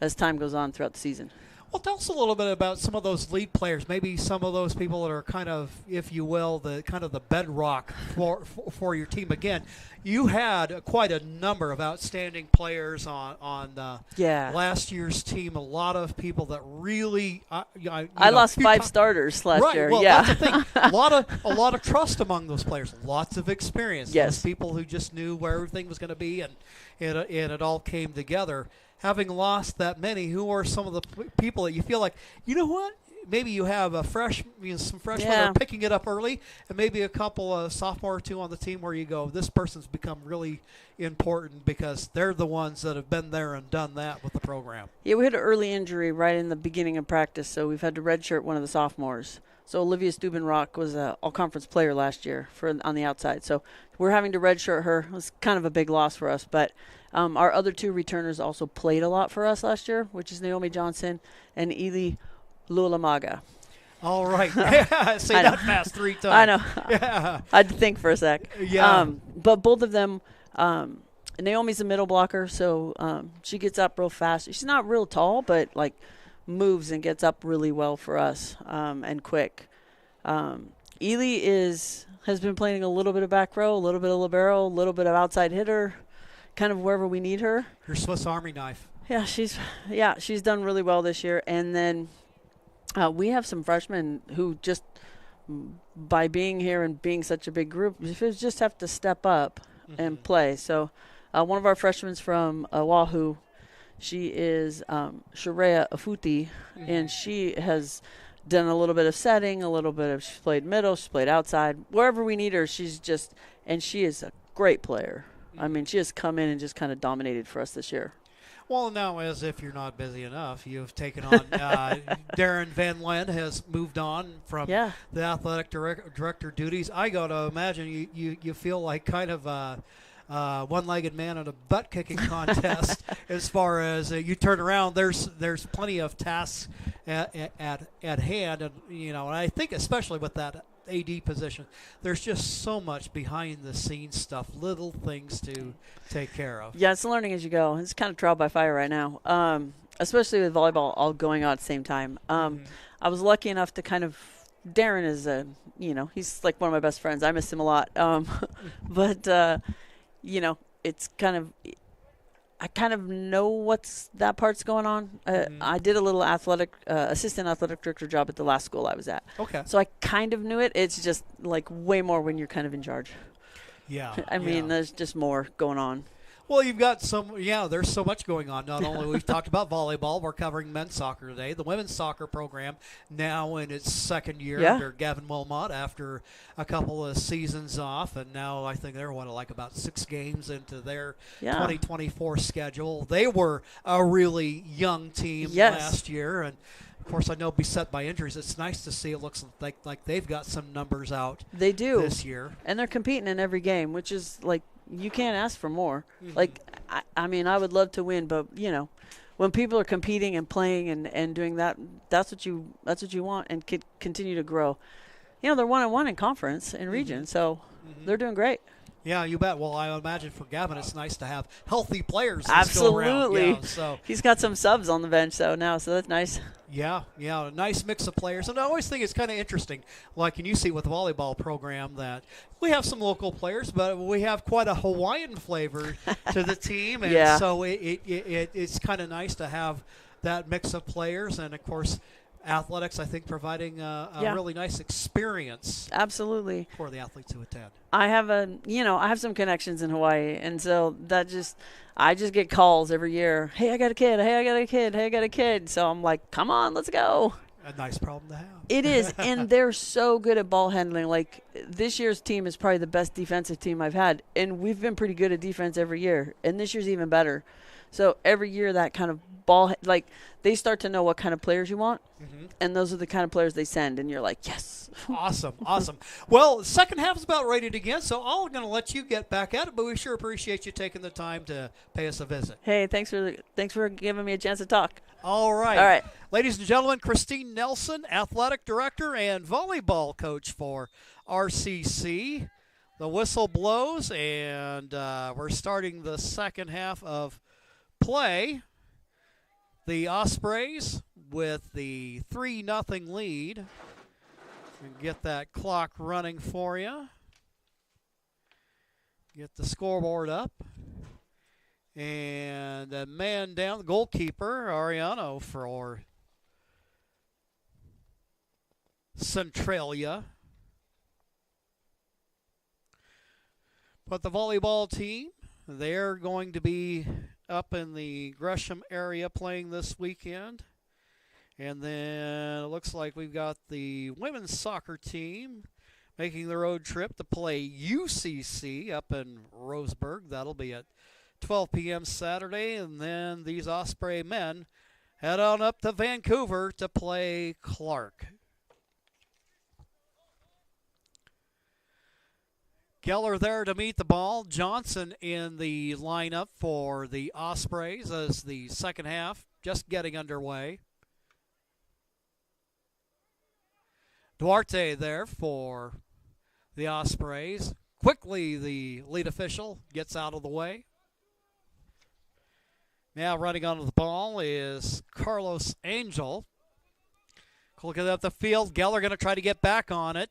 as time goes on throughout the season. Well, tell us a little bit about some of those lead players, maybe some of those people that are kind of, if you will, the kind of the bedrock for your team. Again, you had quite a number of outstanding players on last year's team. A lot of people that really I lost 5 starters last year. Well, yeah, that's the thing. a lot of trust among those players. Lots of experience. Yes, those people who just knew where everything was going to be, and it all came together. Having lost that many, who are some of the people that you feel like, you know what? Maybe you have some freshmen that are picking it up early, and maybe a couple of sophomore or two on the team where you go, this person's become really important because they're the ones that have been there and done that with the program. Yeah, we had an early injury right in the beginning of practice, so we've had to redshirt one of the sophomores. So Olivia Steubenrock was an all-conference player last year on the outside. So we're having to redshirt her. It was kind of a big loss for us, but our other 2 returners also played a lot for us last year, which is Naomi Johnson and Eli Lulamaga. All right. Say that fast 3 times. I know. Yeah. I had to think for a sec. Yeah. But both of them, Naomi's a middle blocker, so she gets up real fast. She's not real tall, but moves and gets up really well for us and quick. Eli has been playing a little bit of back row, a little bit of libero, a little bit of outside hitter, kind of wherever we need her. Her Swiss Army knife. Yeah, she's done really well this year. And then we have some freshmen who just by being here and being such a big group, just have to step up and play. So one of our freshmen from Oahu, she is Sharia Afuti, and she has done a little bit of setting, she's played middle, she's played outside. Wherever we need her, she is a great player. I mean, she has come in and just kind of dominated for us this year. Well, now, as if you're not busy enough, you've taken on Darren Van Len has moved on from the athletic director duties. I got to imagine you feel like kind of a one-legged man in a butt-kicking contest as far as you turn around. There's plenty of tasks at hand, and I think especially with that AD position, there's just so much behind-the-scenes stuff, little things to take care of. Yeah, it's learning as you go. It's kind of trial by fire right now, especially with volleyball all going on at the same time. I was lucky enough to Darren is he's like one of my best friends. I miss him a lot, but it's I kind of know that part's going on. I did a little assistant athletic director job at the last school I was at. Okay. So I kind of knew it. It's just way more when you're kind of in charge. Yeah. I mean, there's just more going on. Well, you've got there's so much going on. Not only we've talked about volleyball, we're covering men's soccer today. The women's soccer program now in its second year under Gavin Wilmot after a couple of seasons off, and now I think they're about 6 games into their 2024 schedule. They were a really young team last year, and of course, I know beset by injuries. It's nice to see. It looks like they've got some numbers out. They do this year, and they're competing in every game, which is you can't ask for more. I mean, I would love to win, but when people are competing and playing and doing that, that's what you want, and continue to grow. They're 1-1 in conference and region, so they're doing great. Yeah, you bet. Well, I imagine for Gavin, it's nice to have healthy players. Absolutely. So he's got some subs on the bench, so that's nice. Yeah, a nice mix of players. And I always think it's kind of interesting, like you see with the volleyball program, that we have some local players, but we have quite a Hawaiian flavor to the team. And so it's kind of nice to have that mix of players. And, of course, athletics, I think, providing a really nice experience. Absolutely. For the athletes who attend. I have some connections in Hawaii, and so I just get calls every year. Hey, I got a kid. Hey, I got a kid. Hey, I got a kid. So I'm like, come on, let's go. A nice problem to have. It is, and they're so good at ball handling. This year's team is probably the best defensive team I've had, and we've been pretty good at defense every year, and this year's even better. So every year that kind of ball, like they start to know what kind of players you want, and those are the kind of players they send, and you're like, yes. Awesome, awesome. Well, the second half is about ready to begin, so I'm going to let you get back at it, but we sure appreciate you taking the time to pay us a visit. Hey, thanks for giving me a chance to talk. All right. All right. Ladies and gentlemen, Christine Nelson, athletic director and volleyball coach for RCC. The whistle blows, and we're starting the second half of play. The Ospreys with the 3-0 lead. And get that clock running for you. Get the scoreboard up. And a man down, the goalkeeper, Ariano for Centralia. But the volleyball team, they're going to be up in the Gresham area playing this weekend. And then it looks like we've got the women's soccer team making the road trip to play UCC up in Roseburg. That'll be at 12 p.m. Saturday. And then these Osprey men head on up to Vancouver to play Clark. Geller there to meet the ball. Johnson in the lineup for the Ospreys as the second half just getting underway. Duarte there for the Ospreys. Quickly, the lead official gets out of the way. Now running onto the ball is Carlos Angel. Looking up the field. Geller going to try to get back on it.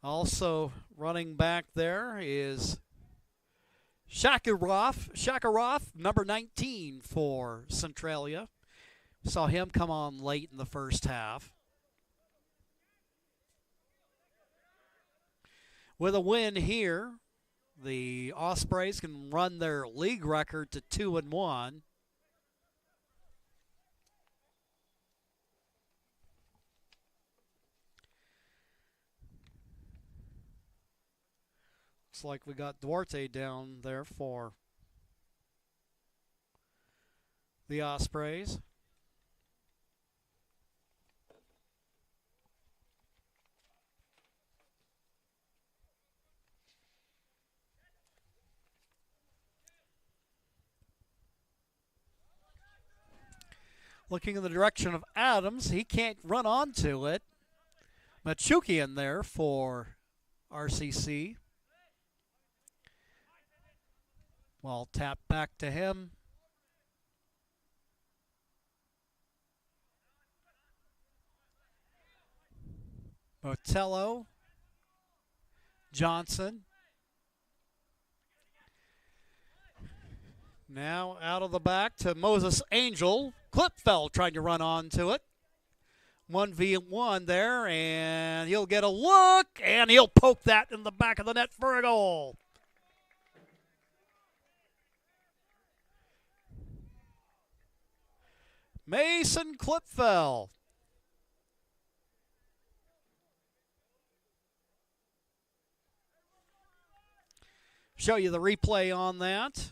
Also running back there is Shakarov, number 19 for Centralia. Saw him come on late in the first half. With a win here, the Ospreys can run their league record to 2-1. Looks like we got Duarte down there for the Ospreys. Looking in the direction of Adams, he can't run onto it. Machukian there for RCC. Well, tap back to him. Botello. Johnson. Now out of the back to Moses Angel. Klipfeld trying to run onto it. 1v1 there, and he'll get a look, and he'll poke that in the back of the net for a goal. Mason Klipfeld. Show you the replay on that.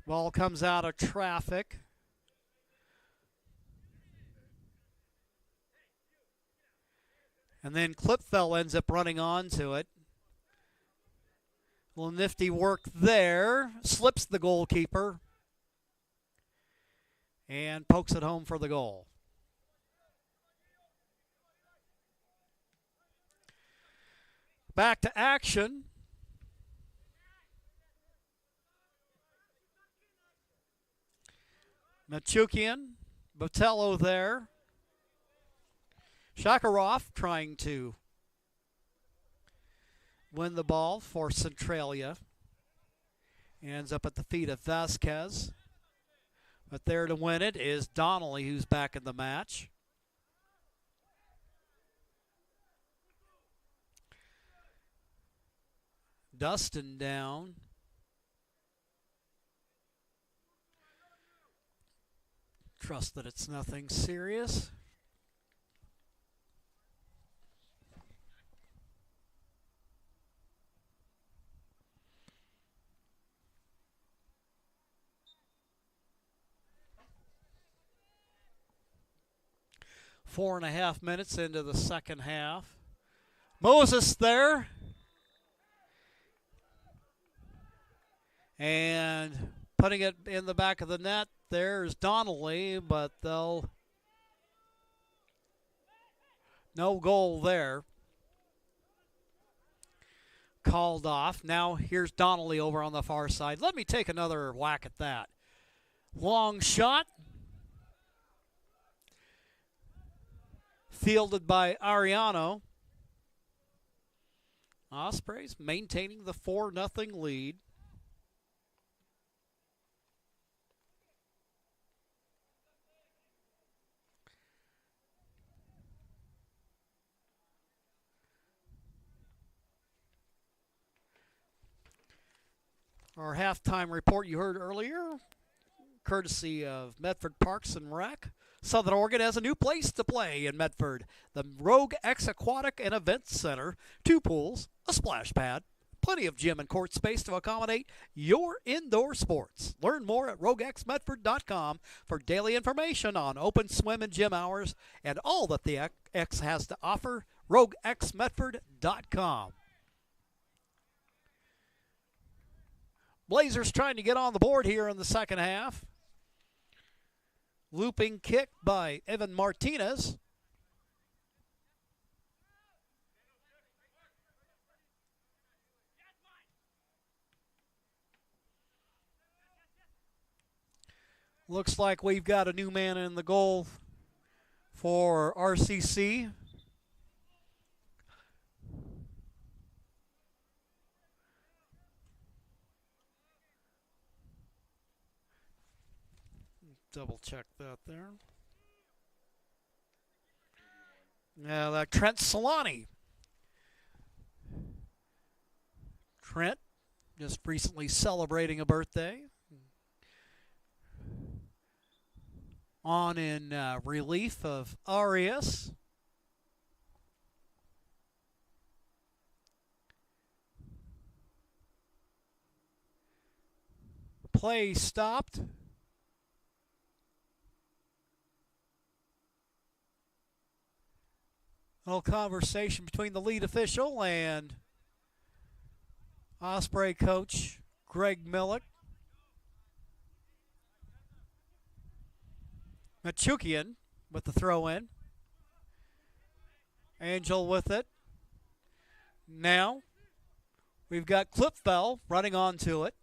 Ball comes out of traffic. And then Klipfeld ends up running onto it. A little nifty work there. Slips the goalkeeper. And pokes it home for the goal. Back to action. Machukian, Botello there. Shakarov trying to win the ball for Centralia. Ends up at the feet of Vasquez. But there to win it is Donnelly, who's back in the match. Dustin down. Trust that it's nothing serious. 4.5 minutes into the second half. Moses there. And putting it in the back of the net, there's Donnelly, but no goal there. Called off. Now here's Donnelly over on the far side. Let me take another whack at that. Long shot. Fielded by Ariano. Ospreys maintaining the 4-0 lead. Our halftime report you heard earlier, courtesy of Medford Parks and Rec. Southern Oregon has a new place to play in Medford. The Rogue X Aquatic and Events Center. 2 pools, a splash pad, plenty of gym and court space to accommodate your indoor sports. Learn more at roguexmedford.com for daily information on open swim and gym hours and all that the X has to offer. roguexmedford.com. Blazers trying to get on the board here in the second half. Looping kick by Evan Martinez. Looks like we've got a new man in the goal for RCC. Double check that there. Now that Trent Solani. Trent just recently celebrating a birthday. On in relief of Arias. Play stopped. Little conversation between the lead official and Osprey coach Greg Millick. Machukian with the throw in. Angel with it. Now we've got Klipfel running onto it.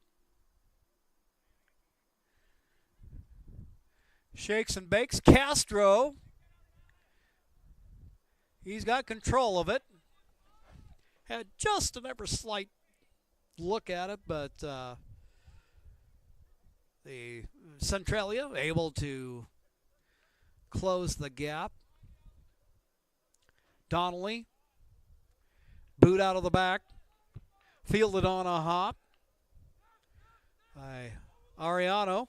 Shakes and bakes. Castro. He's got control of it. Had just an ever slight look at it, but the Centralia able to close the gap. Donnelly, boot out of the back, fielded on a hop by Ariano.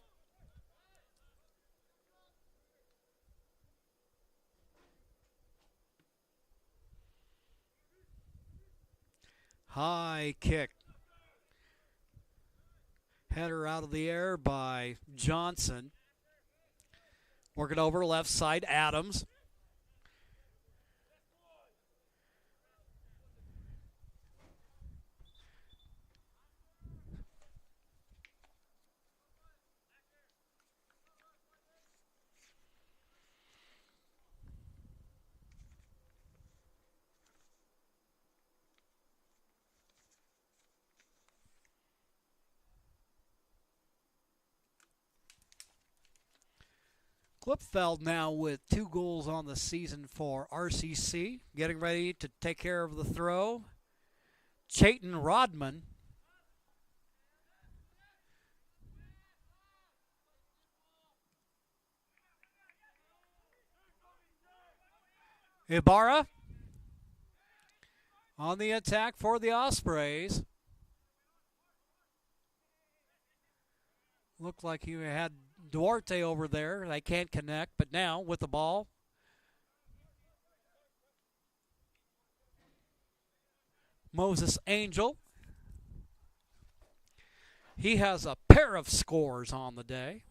High kick. Header out of the air by Johnson. Working over left side, Adams. Klipfeld now with 2 goals on the season for RCC. Getting ready to take care of the throw. Chayton Rodman. Ibarra on the attack for the Ospreys. Looked like he had Duarte over there. They can't connect, but now with the ball. Moses Angel. He has a pair of scores on the day.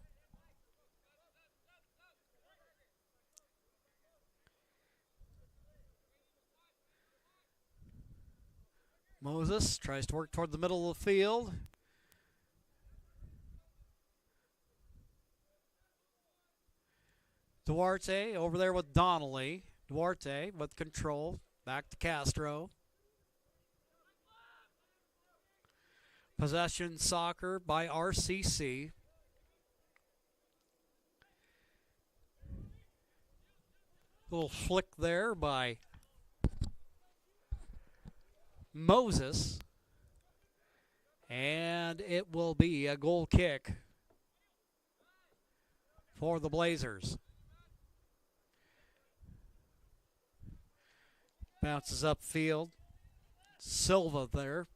Moses tries to work toward the middle of the field. Duarte over there with Donnelly. Duarte with control. Back to Castro. Possession soccer by RCC. Little flick there by Moses. And it will be a goal kick for the Blazers. Bounces upfield. Silva there.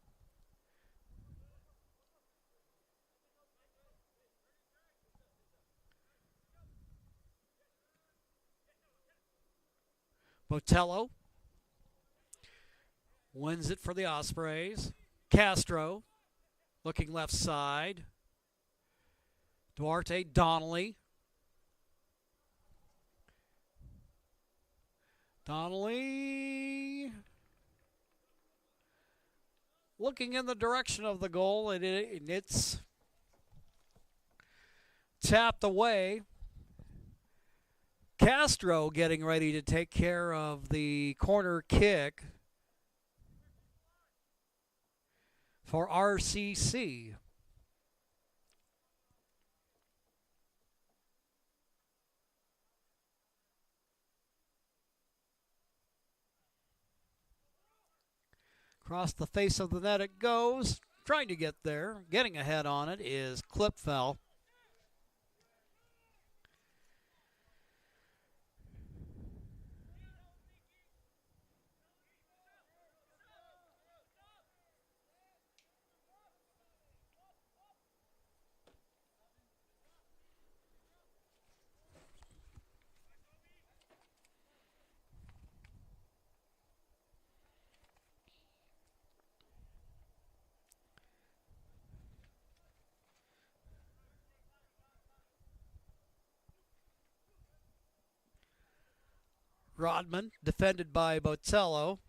Botello wins it for the Ospreys. Castro looking left side. Duarte, Donnelly. Donnelly looking in the direction of the goal, and it's tapped away. Castro getting ready to take care of the corner kick for RCC. Across the face of the net it goes. Trying to get there. Getting ahead on it is Klipfel. Rodman, defended by Botello.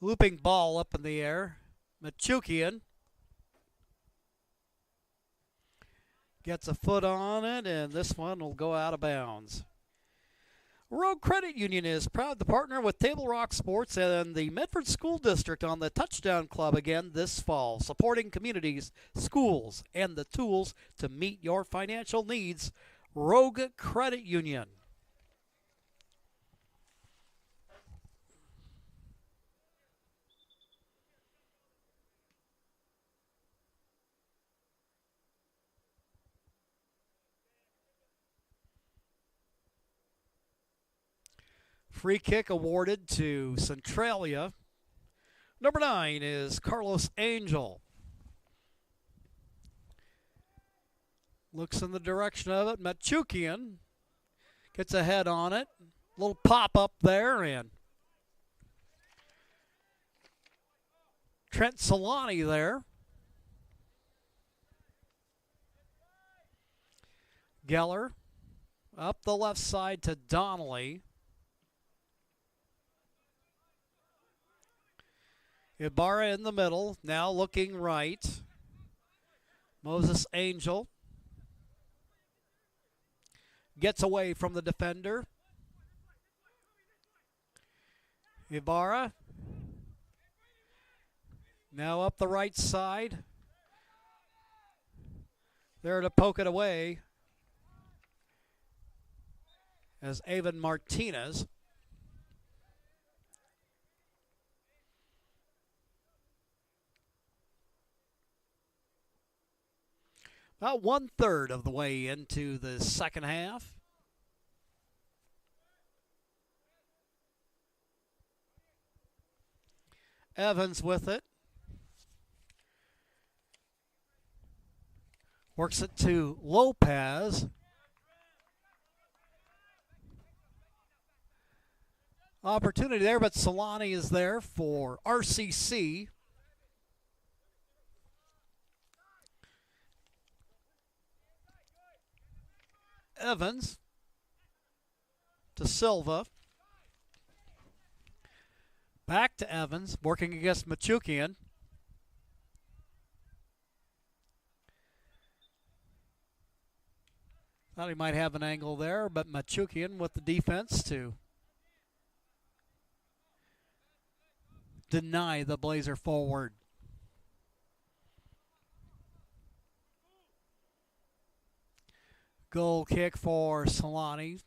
Looping ball up in the air. Machukian gets a foot on it, and this one will go out of bounds. Rogue Credit Union is proud to partner with Table Rock Sports and the Medford School District on the Touchdown Club again this fall, supporting communities, schools, and the tools to meet your financial needs. Rogue Credit Union. Free kick awarded to Centralia. Number 9 is Carlos Angel. Looks in the direction of it. Machukian gets a head on it. Little pop up there, and Trent Solani there. Geller up the left side to Donnelly. Ibarra in the middle, now looking right. Moses Angel gets away from the defender. Ibarra now up the right side. There to poke it away as Avon Martinez. About 1/3 of the way into the second half. Evans with it. Works it to Lopez. Opportunity there, but Solani is there for RCC. Evans to Silva. Back to Evans, working against Machukian. Thought he might have an angle there, but Machukian with the defense to deny the Blazer forward. Goal kick for Solani.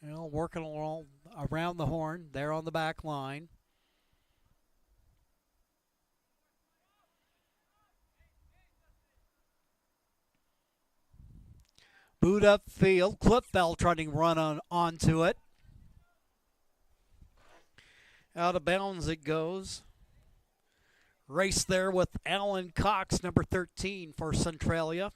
You know, working along around the horn there on the back line. Boot up field. Clipfeld trying to run onto it. Out of bounds it goes. Race there with Alan Cox, number 13 for Centralia.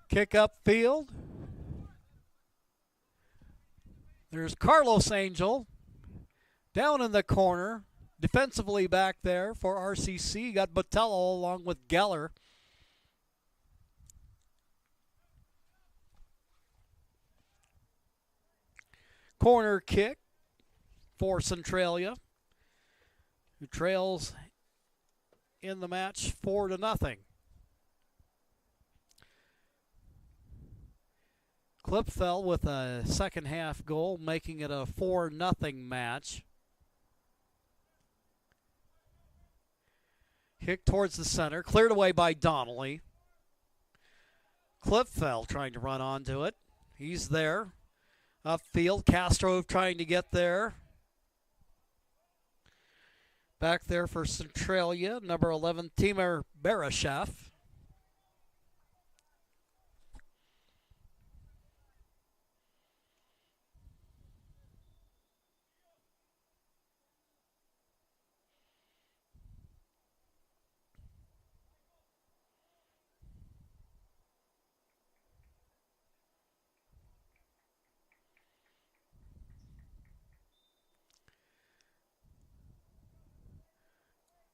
Kick up field. There's Carlos Angel down in the corner. Defensively back there for RCC. Got Botello along with Geller. Corner kick for Centralia, who trails in the match 4-0. Clipfeld with a second half goal, making it a 4-0 match. Kick towards the center, cleared away by Donnelly. Clipfeld trying to run onto it. He's there. Upfield, Castro trying to get there. Back there for Centralia, number 11, Timur Barashev.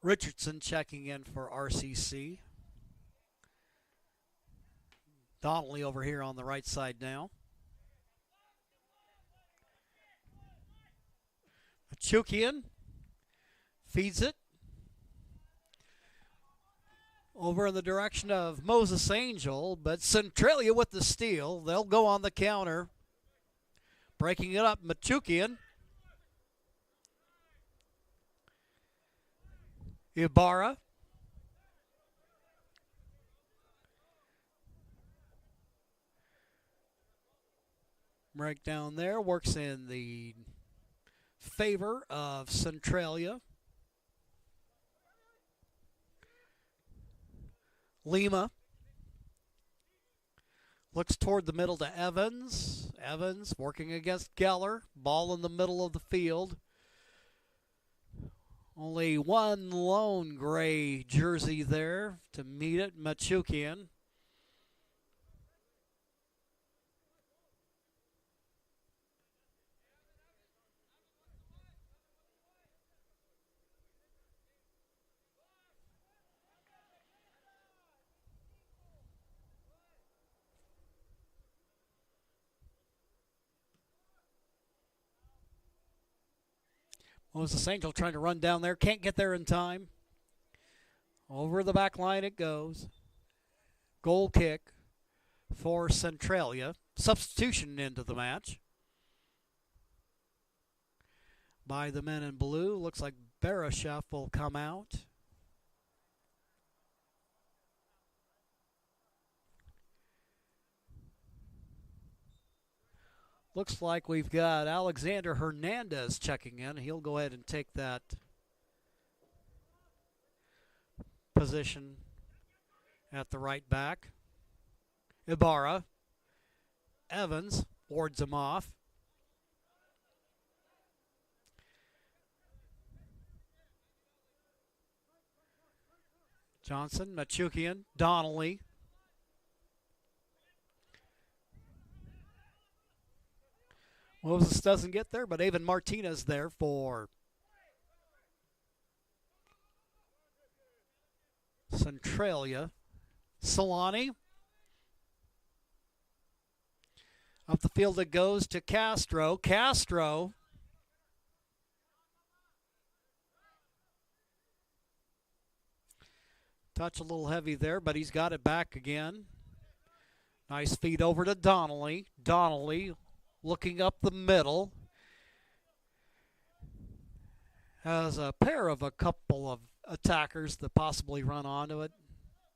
Richardson checking in for RCC. Donnelly over here on the right side now. Machukian feeds it over in the direction of Moses Angel, but Centralia with the steal. They'll go on the counter. Breaking it up, Machukian. Ibarra. Right down there, works in the favor of Centralia. Lima looks toward the middle to Evans. Evans working against Geller. Ball in the middle of the field. Only one lone gray jersey there to meet it, Machukian. Moses Angel trying to run down there. Can't get there in time. Over the back line it goes. Goal kick for Centralia. Substitution into the match by the men in blue. Looks like Barashev will come out. Looks like we've got Alexander Hernandez checking in. He'll go ahead and take that position at the right back. Ibarra. Evans wards him off. Johnson, Machukian, Donnelly. Moses doesn't get there, but Avon Martinez there for Centralia. Solani. Up the field it goes to Castro. Castro. Touch a little heavy there, but he's got it back again. Nice feed over to Donnelly. Donnelly looking up the middle. Has a pair of a couple of attackers that possibly run onto it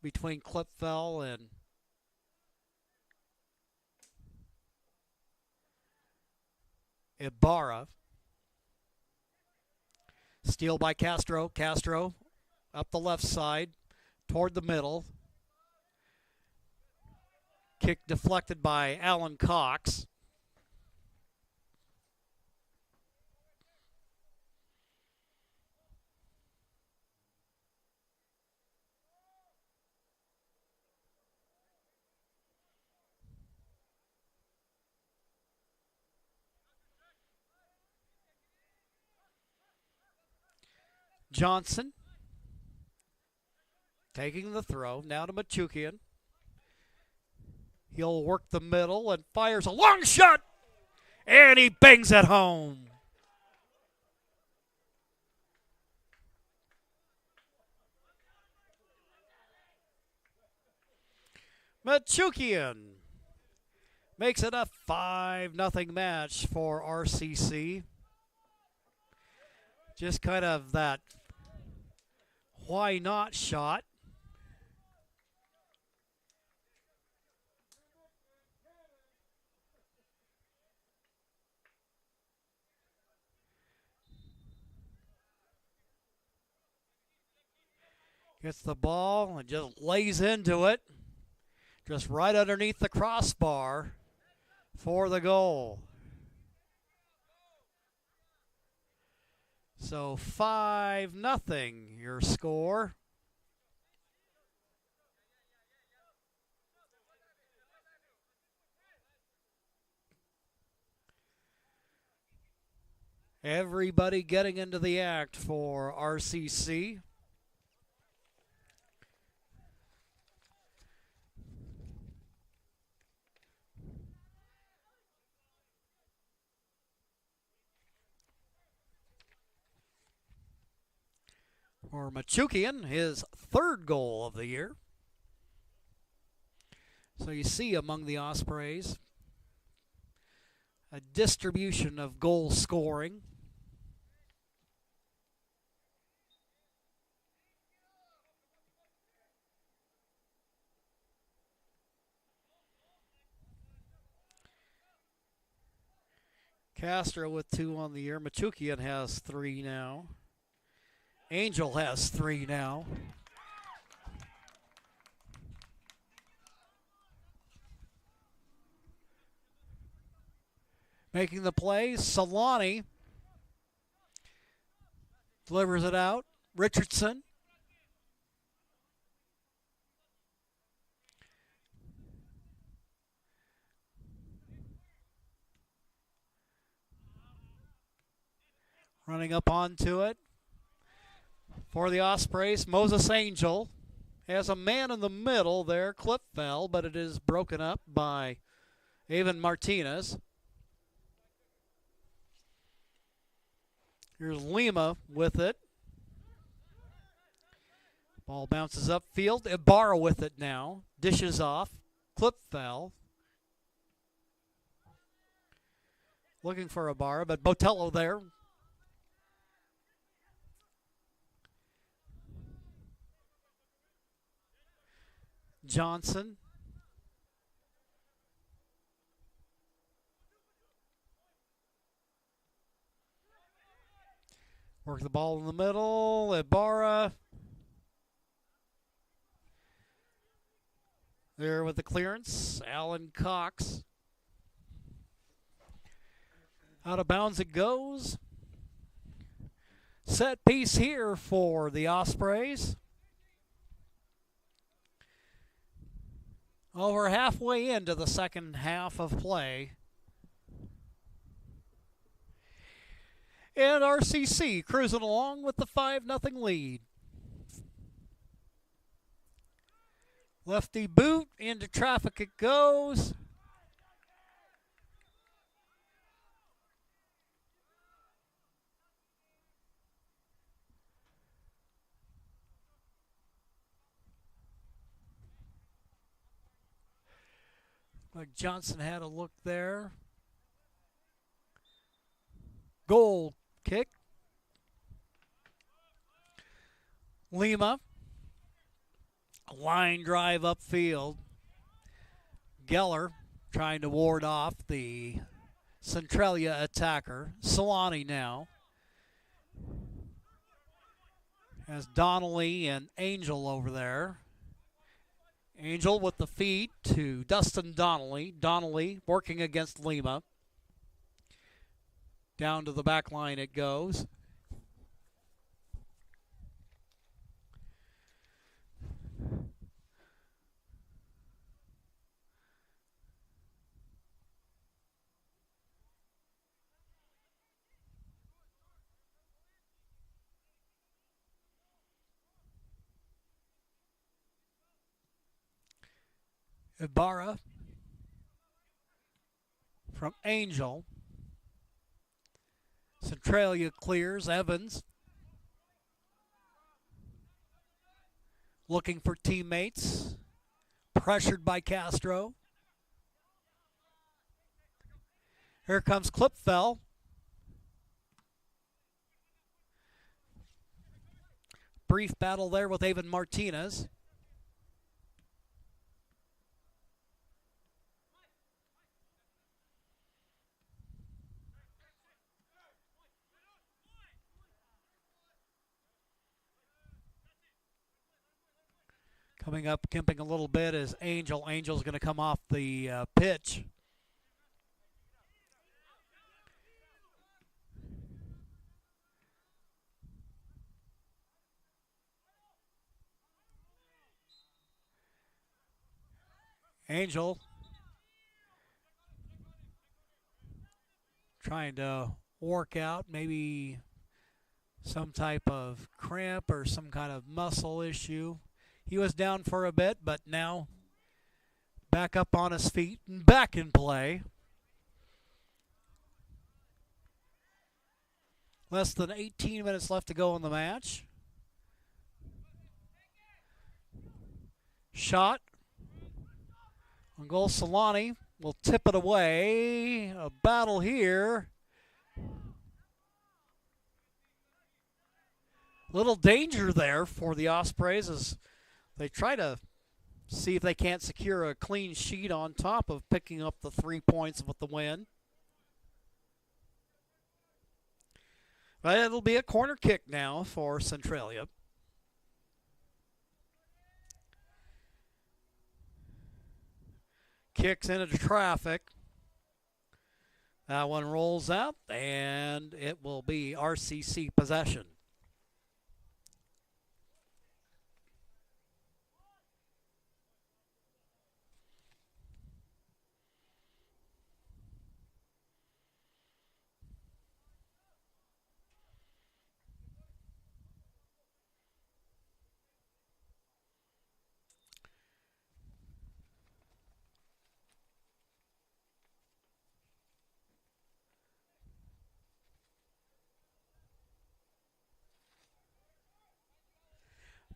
between Clipfell and Ibarra. Steal by Castro. Castro up the left side toward the middle. Kick deflected by Alan Cox. Johnson taking the throw. Now to Machukian. He'll work the middle and fires a long shot. And he bangs it home. Machukian makes it a 5-0 match for RCC. Just kind of that why not shot. Gets the ball and just lays into it. Just right underneath the crossbar for the goal. So 5-0 your score. Everybody getting into the act for RCC. For Machukian, his third goal of the year. So you see among the Ospreys a distribution of goal scoring. Castro with 2 on the year. Machukian has 3 now. Angel has 3 now. Making the play, Solani delivers it out. Richardson. Running up onto it. For the Ospreys, Moses Angel has a man in the middle there. Clip fell, but it is broken up by Avon Martinez. Here's Lima with it. Ball bounces upfield. Ibarra with it now. Dishes off. Clip fell. Looking for Ibarra, but Botello there. Johnson. Work the ball in the middle. Ibarra. There with the clearance. Alan Cox. Out of bounds it goes. Set piece here for the Ospreys. Over halfway into the second half of play. And RCC cruising along with the 5-0 lead. Lefty boot, into traffic it goes. Like Johnson had a look there. Goal kick. Lima. A line drive upfield. Geller trying to ward off the Centralia attacker. Solani now. Has Donnelly and Angel over there. Angel with the feed to Dustin Donnelly. Donnelly working against Lima. Down to the back line it goes. Ibarra from Angel. Centralia clears. Evans looking for teammates. Pressured by Castro. Here comes Klipfel. Brief battle there with Avon Martinez. Coming up, kimping a little bit is Angel. Angel's going to come off the pitch. Angel trying to work out maybe some type of cramp or some kind of muscle issue. He was down for a bit, but now back up on his feet and back in play. Less than 18 minutes left to go in the match. Shot. On goal, Solani will tip it away. A battle here. Little danger there for the Ospreys as they try to see if they can't secure a clean sheet on top of picking up the 3 points with the win. But it'll be a corner kick now for Centralia. Kicks into traffic. That one rolls out, and it will be RCC possession.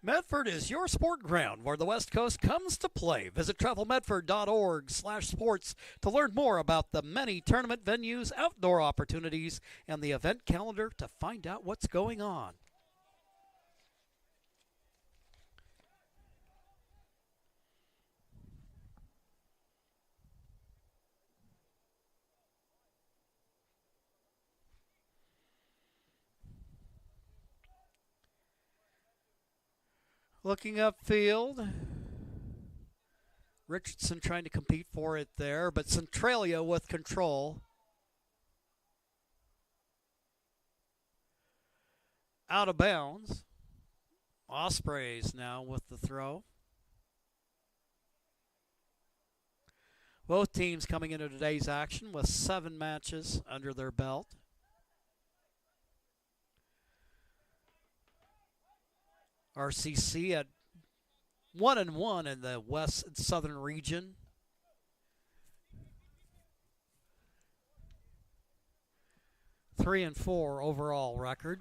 Medford is your sport ground where the West Coast comes to play. Visit travelmedford.org/sports to learn more about the many tournament venues, outdoor opportunities, and the event calendar to find out what's going on. Looking upfield, Richardson trying to compete for it there, but Centralia with control. Out of bounds. Ospreys now with the throw. Both teams coming into today's action with 7 matches under their belt. RCC at 1-1 in the West and Southern region. 3-4 overall record.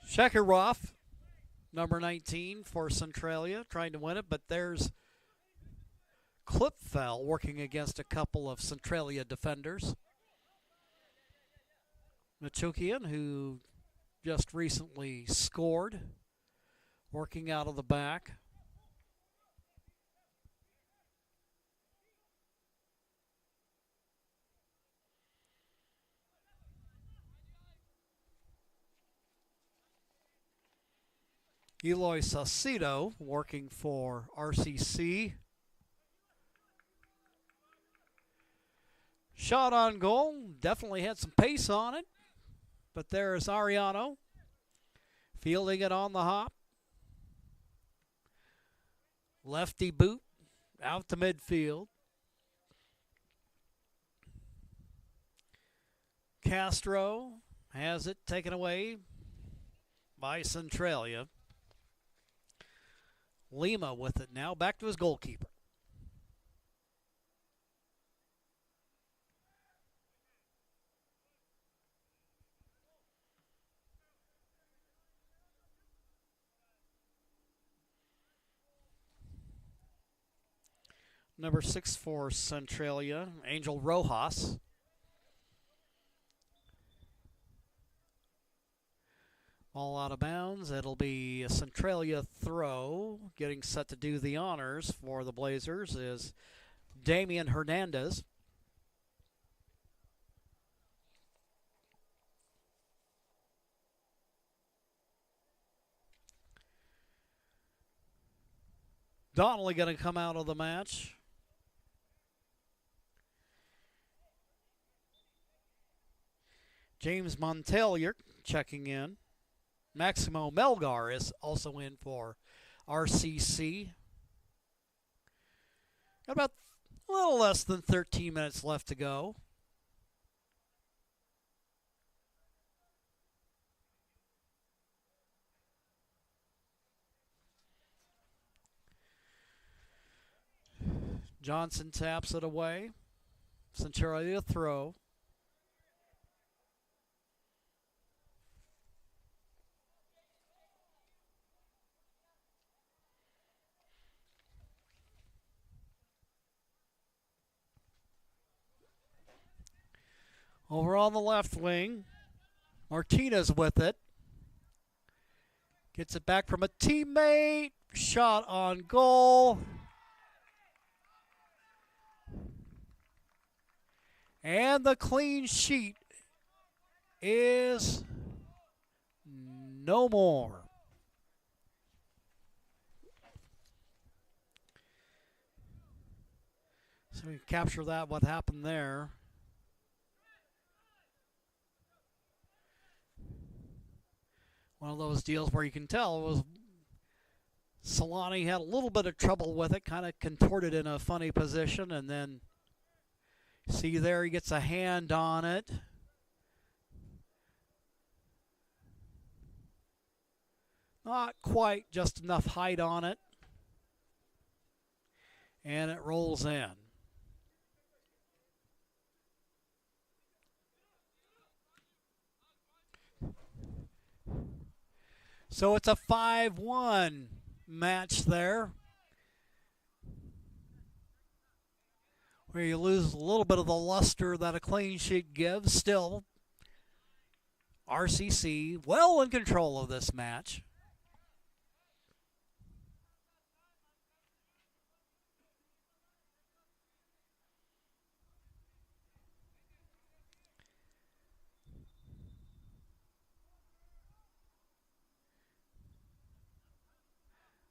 Shekharov, number 19 for Centralia, trying to win it, but there's Klipfel working against a couple of Centralia defenders. Machukian, who just recently scored, working out of the back. Eloy Saucedo working for RCC. Shot on goal, definitely had some pace on it, but there's Ariano fielding it on the hop. Lefty boot out to midfield. Castro has it taken away by Centralia. Lima with it now, back to his goalkeeper. Number 6 for Centralia, Angel Rojas. Ball out of bounds. It'll be a Centralia throw. Getting set to do the honors for the Blazers is Damian Hernandez. Donnelly going to come out of the match. James Montelier checking in. Maximo Melgar is also in for RCC. Got about a little less than 13 minutes left to go. Johnson taps it away. Centralia throw. Over on the left wing, Martinez with it. Gets it back from a teammate. Shot on goal. And the clean sheet is no more. So we capture that, what happened there. One of those deals where you can tell it was Solani had a little bit of trouble with it, kind of contorted in a funny position, and then see there he gets a hand on it. Not quite just enough height on it. And it rolls in. So it's a 5-1 match there, where you lose a little bit of the luster that a clean sheet gives. Still, RCC well in control of this match.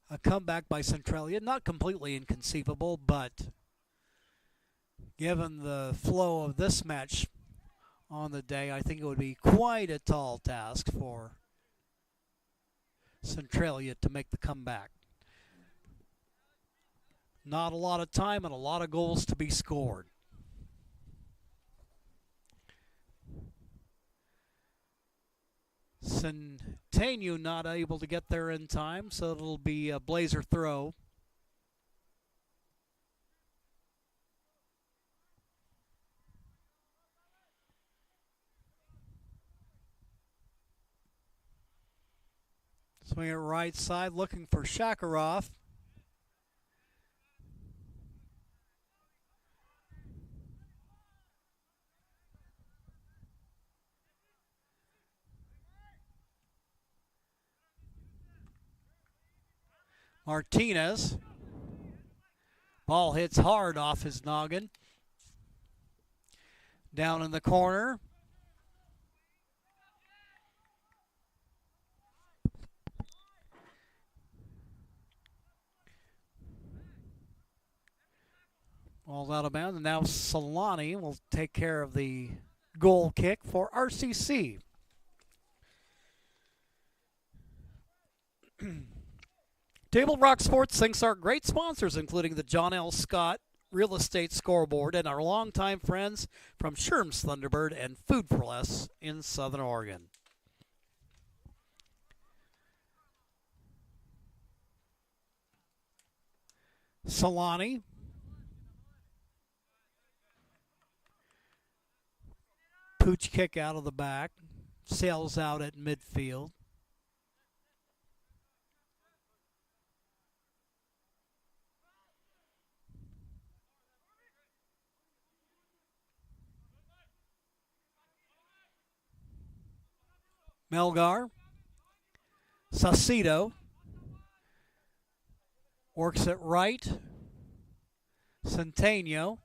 A comeback by Centralia, not completely inconceivable, but given the flow of this match on the day, I think it would be quite a tall task for Centralia to make the comeback. Not a lot of time and a lot of goals to be scored. Centralia not able to get there in time, so it'll be a Blazer throw. Swing it right side, looking for Shakarov. Martinez. Ball hits hard off his noggin. Down in the corner. Ball's out of bounds, and now Solani will take care of the goal kick for RCC. Table Rock Sports thanks our great sponsors, including the John L. Scott Real Estate Scoreboard and our longtime friends from Sherm's Thunderbird and Food for Less in Southern Oregon. Solani. Pooch kick out of the back. Sails out at midfield. Melgar. Saucedo. Works it right. Centennial.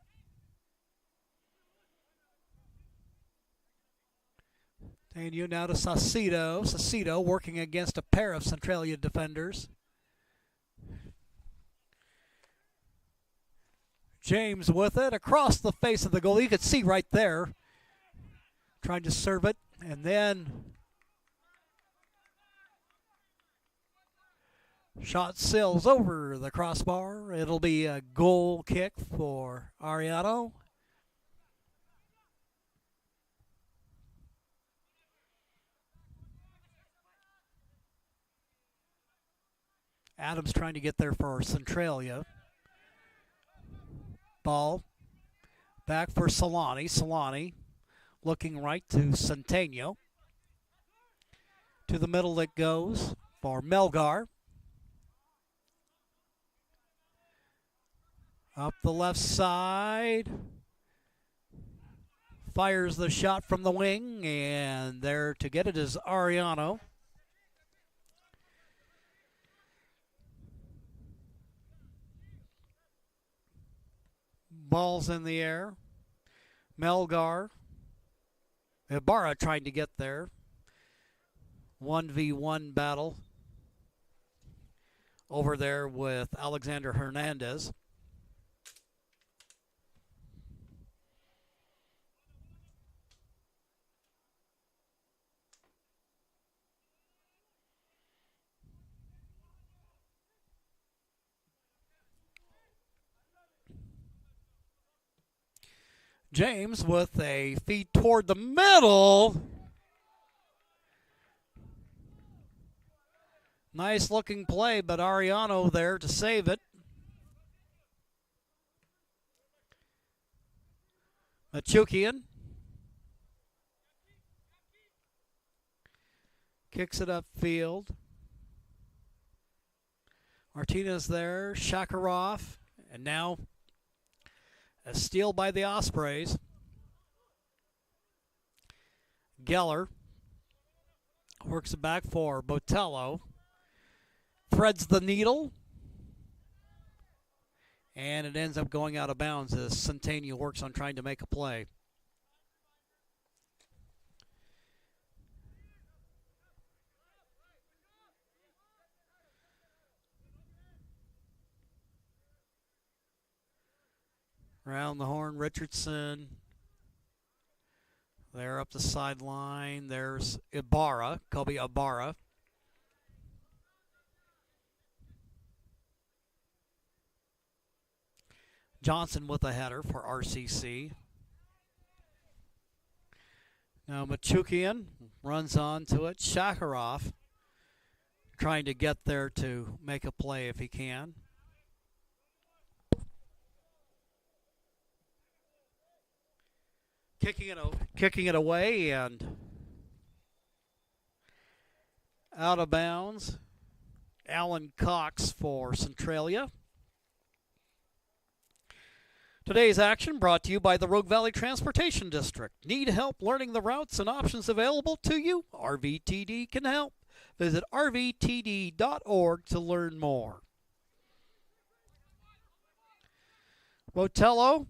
And you now to Saucedo. Saucedo working against a pair of Centralia defenders. James with it across the face of the goal. You could see right there. Trying to serve it. And then shot sails over the crossbar. It'll be a goal kick for Ariano. Adams trying to get there for Centralia. Ball back for Solani. Solani looking right to Centennial. To the middle it goes for Melgar. Up the left side. Fires the shot from the wing, and there to get it is Ariano. Ball's in the air. Melgar. Ibarra trying to get there. 1v1 battle over there with Alexander Hernandez. James with a feed toward the middle. Nice looking play, but Ariano there to save it. Machukian kicks it upfield. Martinez there, Shakarov, and now a steal by the Ospreys. Geller works it back for Botello. Threads the needle. And it ends up going out of bounds as Centennial works on trying to make a play. Around the horn, Richardson. There up the sideline. There's Ibarra, Kobe Ibarra. Johnson with a header for RCC. Now Machukian runs on to it. Shakarov trying to get there to make a play if he can. Kicking it away and out of bounds. Alan Cox for Centralia. Today's action brought to you by the Rogue Valley Transportation District. Need help learning the routes and options available to you? RVTD can help. Visit rvtd.org to learn more. Botello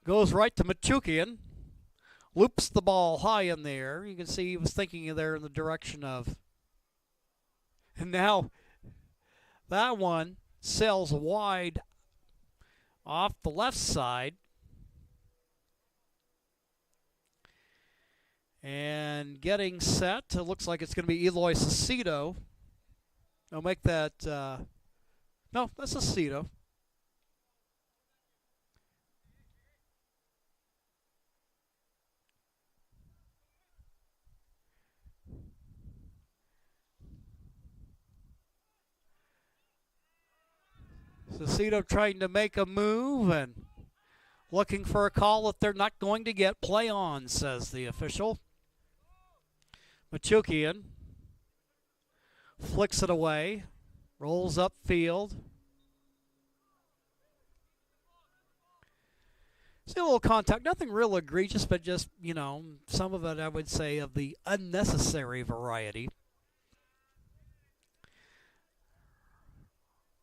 goes right to Machukian. Loops the ball high in the air. You can see he was thinking there in the direction of. And now that one sails wide off the left side. And getting set. It looks like it's going to be Eloy Cicito. I'll make that. No, that's Cicito. Cicito trying to make a move and looking for a call that they're not going to get. Play on, says the official. Machukian flicks it away, rolls upfield. See a little contact, nothing real egregious, but just, you know, some of it I would say of the unnecessary variety.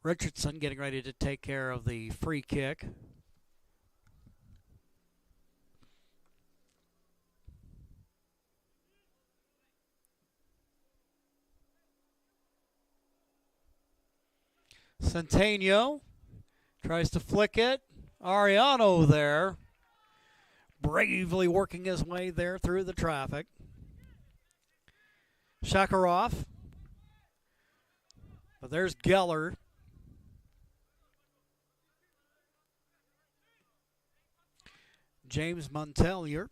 Richardson getting ready to take care of the free kick. Centennial tries to flick it. Ariano there, bravely working his way there through the traffic. Shakarov. But there's Geller. James Montelier.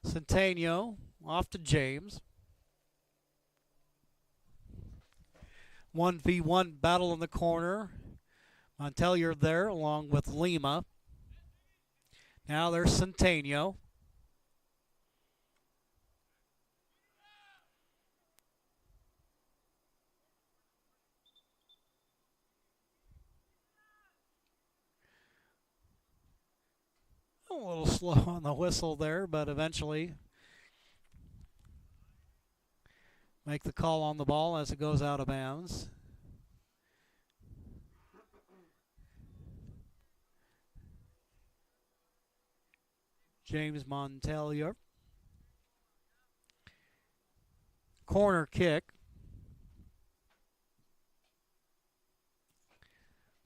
Centennial off to James. 1v1 battle in the corner. Montelier there along with Lima. Now there's Centennial. A little slow on the whistle there, but eventually make the call on the ball as it goes out of bounds. James Montelier. Corner kick.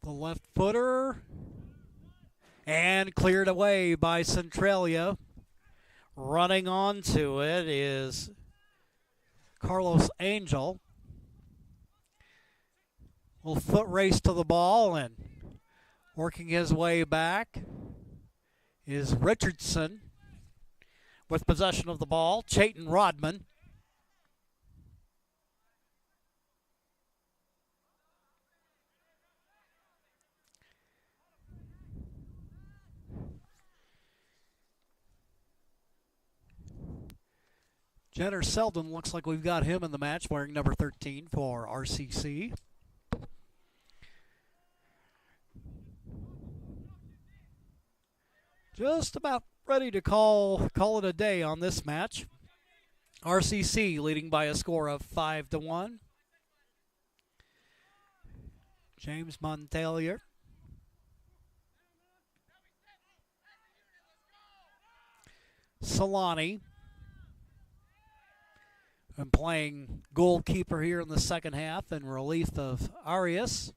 The left footer. And cleared away by Centralia. Running onto it is Carlos Angel. Little foot race to the ball and working his way back is Richardson with possession of the ball. Chayton Rodman. Jenner Selden looks like we've got him in the match wearing number 13 for RCC. Just about ready to call it a day on this match. RCC leading by a score of 5-1. James Montelier. Solani. And playing goalkeeper here in the second half in relief of Arias.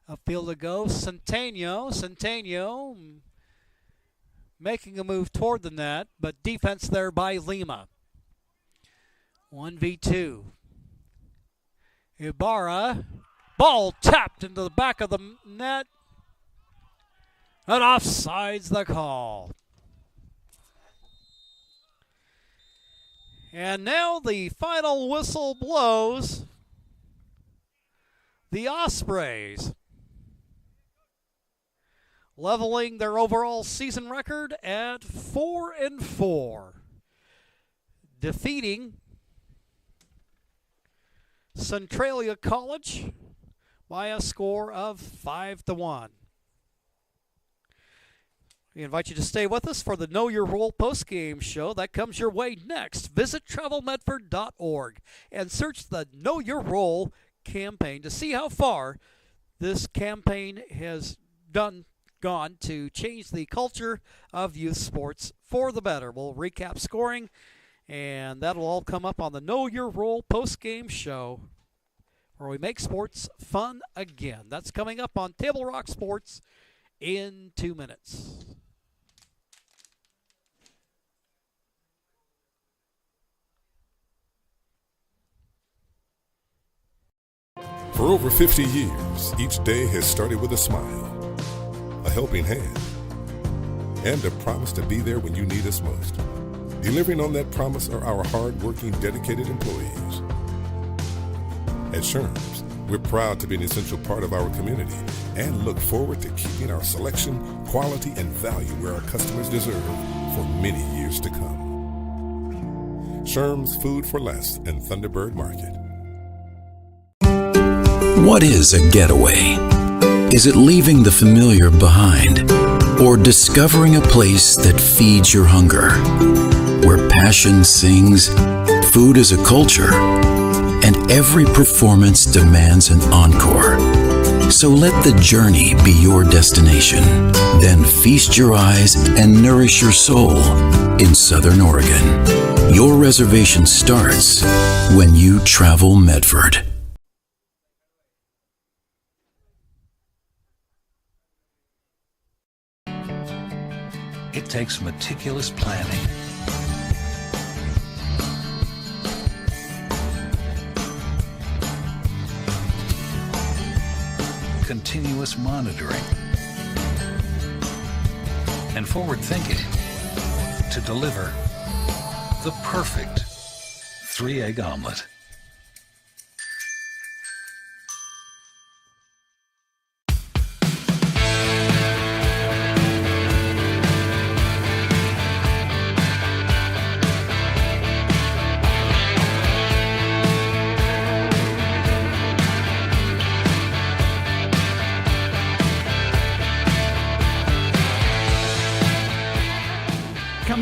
Upfield to go, Centennial. Centennial making a move toward the net, but defense there by Lima. 1v2. Ibarra. Ball tapped into the back of the net. And offsides the call. And now the final whistle blows. The Ospreys leveling their overall season record at 4-4, defeating Centralia College by a score of 5-1. We invite you to stay with us for the Know Your Role postgame show that comes your way next. Visit travelmedford.org and search the Know Your Role campaign to see how far this campaign has gone to change the culture of youth sports for the better. We'll recap scoring, and that'll all come up on the Know Your Role postgame show, where we make sports fun again. That's coming up on Table Rock Sports in 2 minutes. For over 50 years, each day has started with a smile, a helping hand, and a promise to be there when you need us most. Delivering on that promise are our hard-working, dedicated employees. At Sherms, we're proud to be an essential part of our community and look forward to keeping our selection, quality, and value where our customers deserve for many years to come. Sherms Food for Less and Thunderbird Market. What is a getaway? Is it leaving the familiar behind? Or discovering a place that feeds your hunger? Where passion sings, food is a culture, and every performance demands an encore. So let the journey be your destination. Then feast your eyes and nourish your soul in Southern Oregon. Your reservation starts when you travel Medford. It takes meticulous planning, continuous monitoring, and forward thinking to deliver the perfect 3-egg omelet.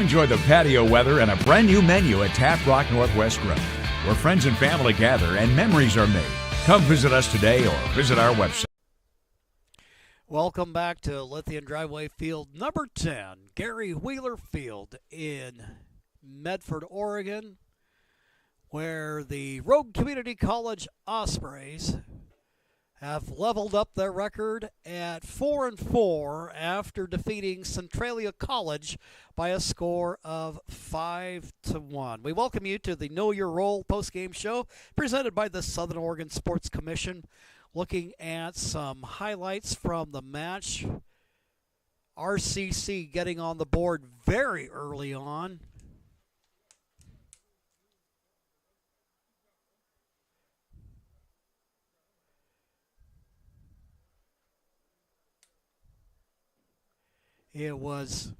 Enjoy the patio weather and a brand new menu at Tap Rock Northwest Grill, where friends and family gather and memories are made. Come visit us today or visit our website. Welcome back to Lithium Driveway Field number 10, Gary Wheeler Field in Medford, Oregon, where the Rogue Community College Ospreys have leveled up their record at 4-4 after defeating Centralia College by a score of 5-1. We welcome you to the Know Your Role postgame show presented by the Southern Oregon Sports Commission, looking at some highlights from the match. RCC getting on the board very early on. It was,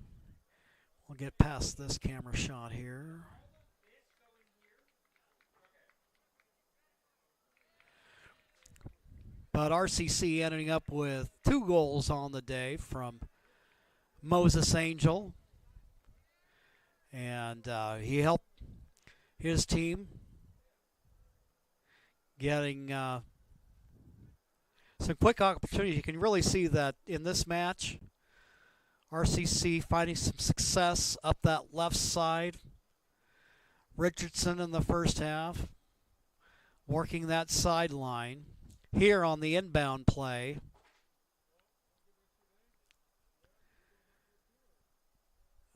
we'll get past this camera shot here. But RCC ending up with 2 goals on the day from Moses Angel. And he helped his team getting some quick opportunities. You can really see that in this match. RCC finding some success up that left side. Richardson in the first half, working that sideline. Here on the inbound play,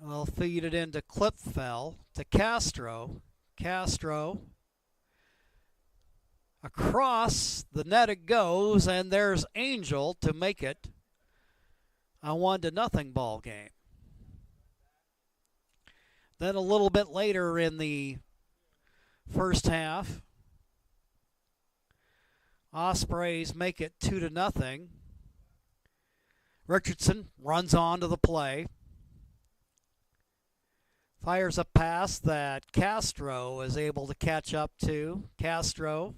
They'll feed it into Clipfell to Castro. Castro. Across the net it goes, and there's Angel to make it a 1-0 ball game. Then a little bit later in the first half, Ospreys make it 2-0. Richardson runs on to the play. Fires a pass that Castro is able to catch up to. Castro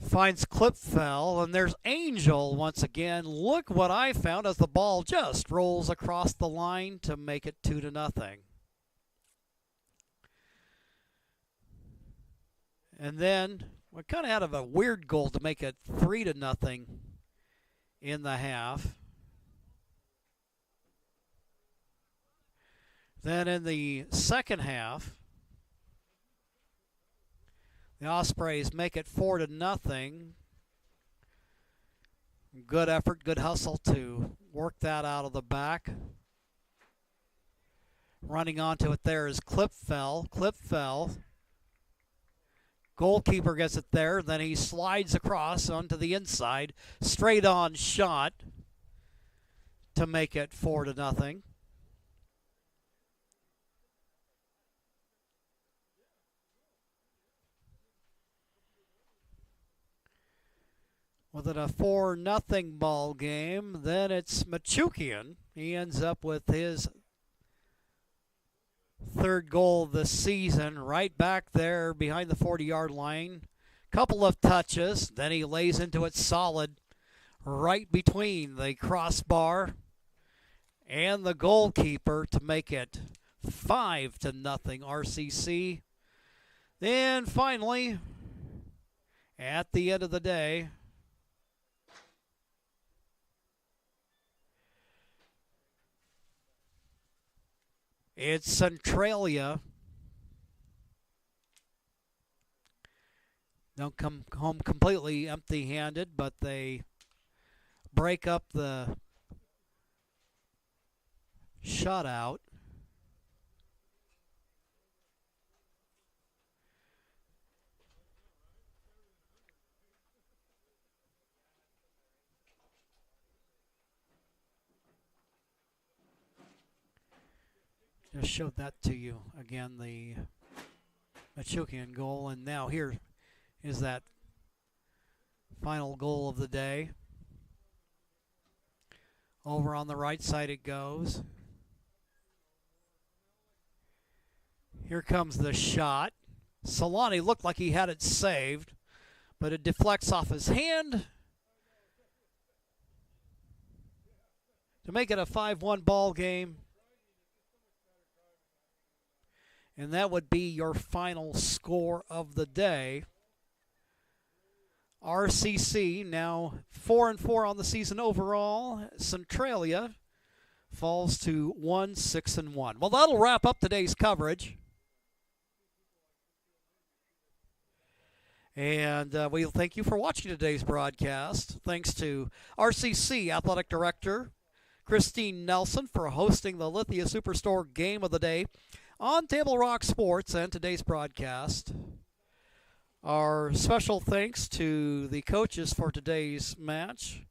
finds Clipfell, and there's Angel once again. Look what I found as the ball just rolls across the line to make it 2-0. And then we kind of had a weird goal to make it 3-0 in the half. Then in the second half, the Ospreys make it 4-0. Good effort, good hustle to work that out of the back. Running onto it there is Clipfell. Clipfell. Goalkeeper gets it there, then he slides across onto the inside. Straight on shot to make it 4-0. With it a 4-0 ball game, then it's Machukian. He ends up with his third goal of the season, right back there behind the 40-yard line. Couple of touches, then he lays into it solid right between the crossbar and the goalkeeper to make it 5-0 RCC. Then finally, at the end of the day, it's Centralia. Don't come home completely empty-handed, but they break up the shutout. Just showed that to you again, the Machukian goal, and now here is that final goal of the day. Over on the right side it goes. Here comes the shot. Solani looked like he had it saved, but it deflects off his hand to make it a 5-1 ball game. And that would be your final score of the day. RCC now 4-4 on the season overall. Centralia falls to 1-6-1. Well, that'll wrap up today's coverage. And we thank you for watching today's broadcast. Thanks to RCC Athletic Director Christine Nelson for hosting the Lithia Superstore Game of the Day on Table Rock Sports and today's broadcast. Our special thanks to the coaches for today's match.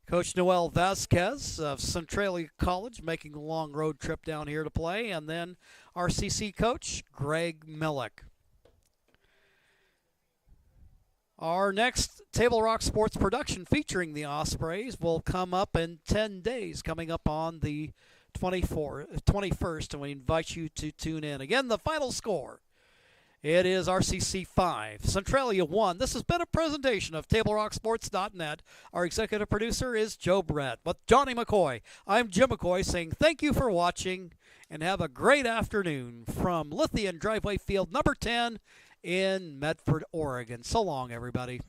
Coach Noel Vasquez of Centralia College making a long road trip down here to play, and then RCC coach Greg Millick. Our next Table Rock Sports production featuring the Ospreys will come up in 10 days, coming up on the 21st, and we invite you to tune in. Again, the final score, it is RCC 5, Centralia 1. This has been a presentation of TableRockSports.net. Our executive producer is Joe Brett. With Johnny McCoy, I'm Jim McCoy saying thank you for watching and have a great afternoon from Lithia Driveway Field number 10 in Medford, Oregon. So long, everybody.